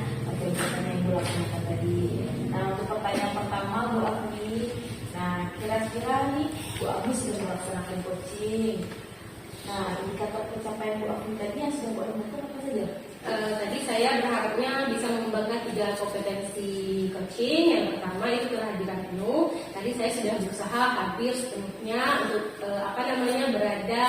kegiatan yang Bu lakukan tadi. Nah, untuk pertanyaan pertama Bu Afni, nah kira-kira nih Bu Afni sudah melaksanakan coaching. Nah, indikator pencapaian Bu Afni tadi yang sudah Bu Afni lakukan apa saja? Tadi saya berharapnya bisa mengembangkan 3 kompetensi coaching. Yang pertama itu kehadiran penuh. Tadi saya sudah berusaha hampir sepenuhnya untuk berada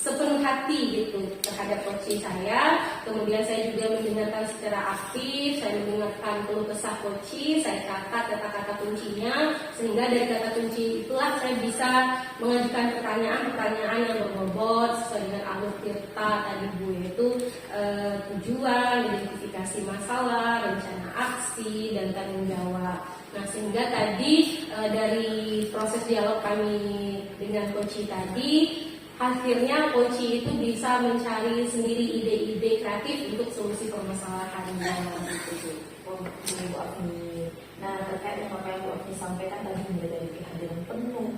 sepenuh hati gitu terhadap coaching saya. Kemudian saya juga mendengarkan secara aktif, saya mendengarkan keluh kesah coaching, saya catat kata-kata kuncinya, sehingga dari kata kunci itulah saya bisa mengajukan pertanyaan-pertanyaan yang berbobot sesuai dengan alur tirta tadi Bu, yaitu tujuan, identifikasi masalah, rencana aksi, dan tanggung jawab. Nah, sehingga tadi dari proses dialog kami dengan coaching tadi, akhirnya coaching itu bisa mencari sendiri ide-ide kreatif untuk solusi permasalahannya. Gitu. Bu Afni. Nah, terkait dengan apa yang Bu Afni sampaikan tadi, mulai dari kehadiran penuh,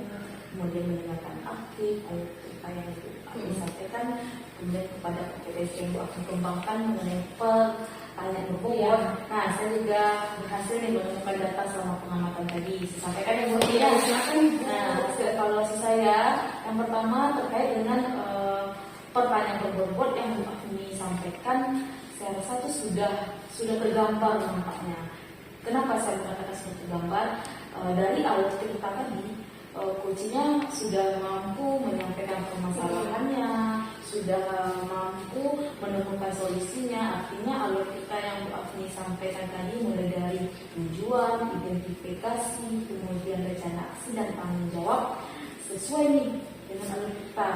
kemudian mendengarkan aktif, ayat cerita yang Bu Afni sampaikan, kemudian kepada kompetensi yang Bu Afni kembangkan mengenai pertanyaan berbobot. Nah, saya juga berhasil menemukan data selama pengamatan tadi. Saya sampaikan yang Bu Afni. Nah, hasil evaluasi saya yang pertama terkait dengan pertanyaan berbobot yang Bu Afni sampaikan, saya rasa itu sudah tergambar nampaknya. Kenapa saya mengatakan sudah tergambar? Dari awal cerita tadi, coachingnya sudah mampu menyampaikan permasalahannya, sudah mampu menemukan solusinya. Artinya alur kita yang Bu Afni sampaikan tadi mulai dari tujuan, identifikasi, kemudian rencana aksi dan tanggung jawab sesuai nih dengan alur kita.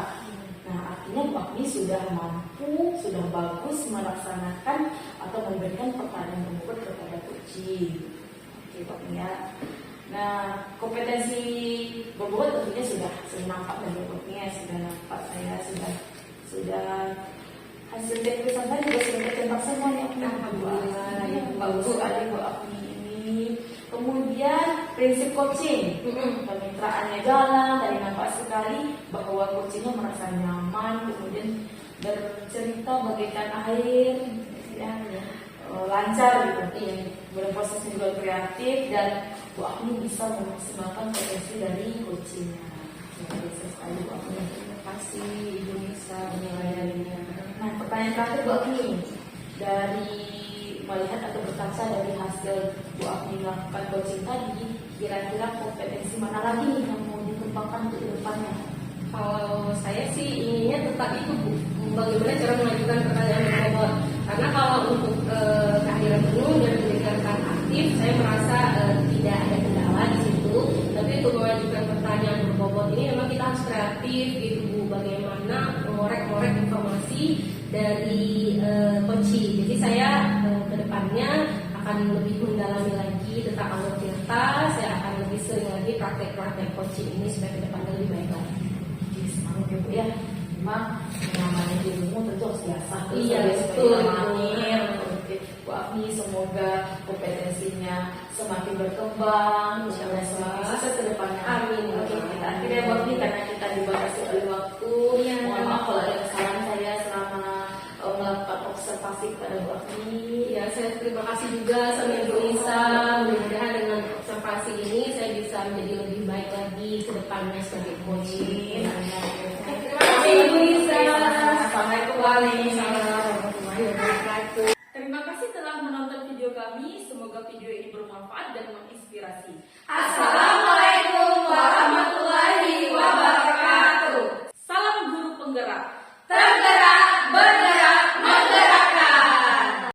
Nah, artinya Bu Afni sudah mampu, sudah bagus melaksanakan atau memberikan pertanyaan berbobot kepada coaching. Oke, Bu Afni ya. Nah, kompetensi berbobot tentunya sudah nampak dari Bu Afni ya, sudah nampak saya sudah hasil dari tulisan saya juga sudah tertembak semua nih. Alhamdulillah, yang bagus sekali Bu Afni ini. Kemudian prinsip coaching, kemitraannya jalan, tadi nampak sekali bahwa coachingnya merasa nyaman, kemudian bercerita bagaikan air, ya, lancar gitu. Berprosesnya juga kreatif dan Bu Afni bisa memaksimalkan potensi dari coachingnya. Terima kasih sekali Bu Afni. Terima kasih Ibu Nisa melayaninya. Nah, pertanyaan terakhir Bu Afni, dari melihat atau berkaca dari hasil Bu Afni melakukan coaching tadi, kira-kira kompetensi mana lagi nih yang mau dikembangkan untuk depannya? Kalau saya sih inginnya tetap itu Bu, bagaimana cara mengajukan pertanyaan berbobot. Karena kalau untuk kehadiran penuh dan mendengarkan aktif, saya merasa tidak ada kendala di situ. Tapi untuk mengajukan pertanyaan berbobot ini memang kita harus kreatif gitu Bu, bagaimana mengorek-ngorek informasi dari coaching. Jadi saya kedepannya akan lebih mendalami lagi tentang alur tirta. Saya akan lebih sering lagi praktek-praktek coaching ini supaya kedepannya lebih baik lagi. Semangat ya Bu ya. Memang namanya ilmu tentu harus biasa. Iya, betul. Amin. Bu Afni semoga kompetensinya semakin berkembang, semakin sukses ke depannya. Amin. Oke, kita akhirnya Bu Afni karena kita dibatasi oleh waktu. Iya. Mohon maaf kalau ada kesalahan saya selama melakukan observasi kepada Bu Afni. Ya, saya terima kasih juga sama Ibu Nisa. Mudah-mudahan dengan observasi ini saya bisa menjadi lebih baik lagi ke depannya sebagai coaching. Terima kasih Ibu Nisa. Assalamualaikum warahmatullahi wabarakatuh. Terima kasih telah menonton video kami. Semoga video ini bermanfaat dan menginspirasi. Assalamualaikum.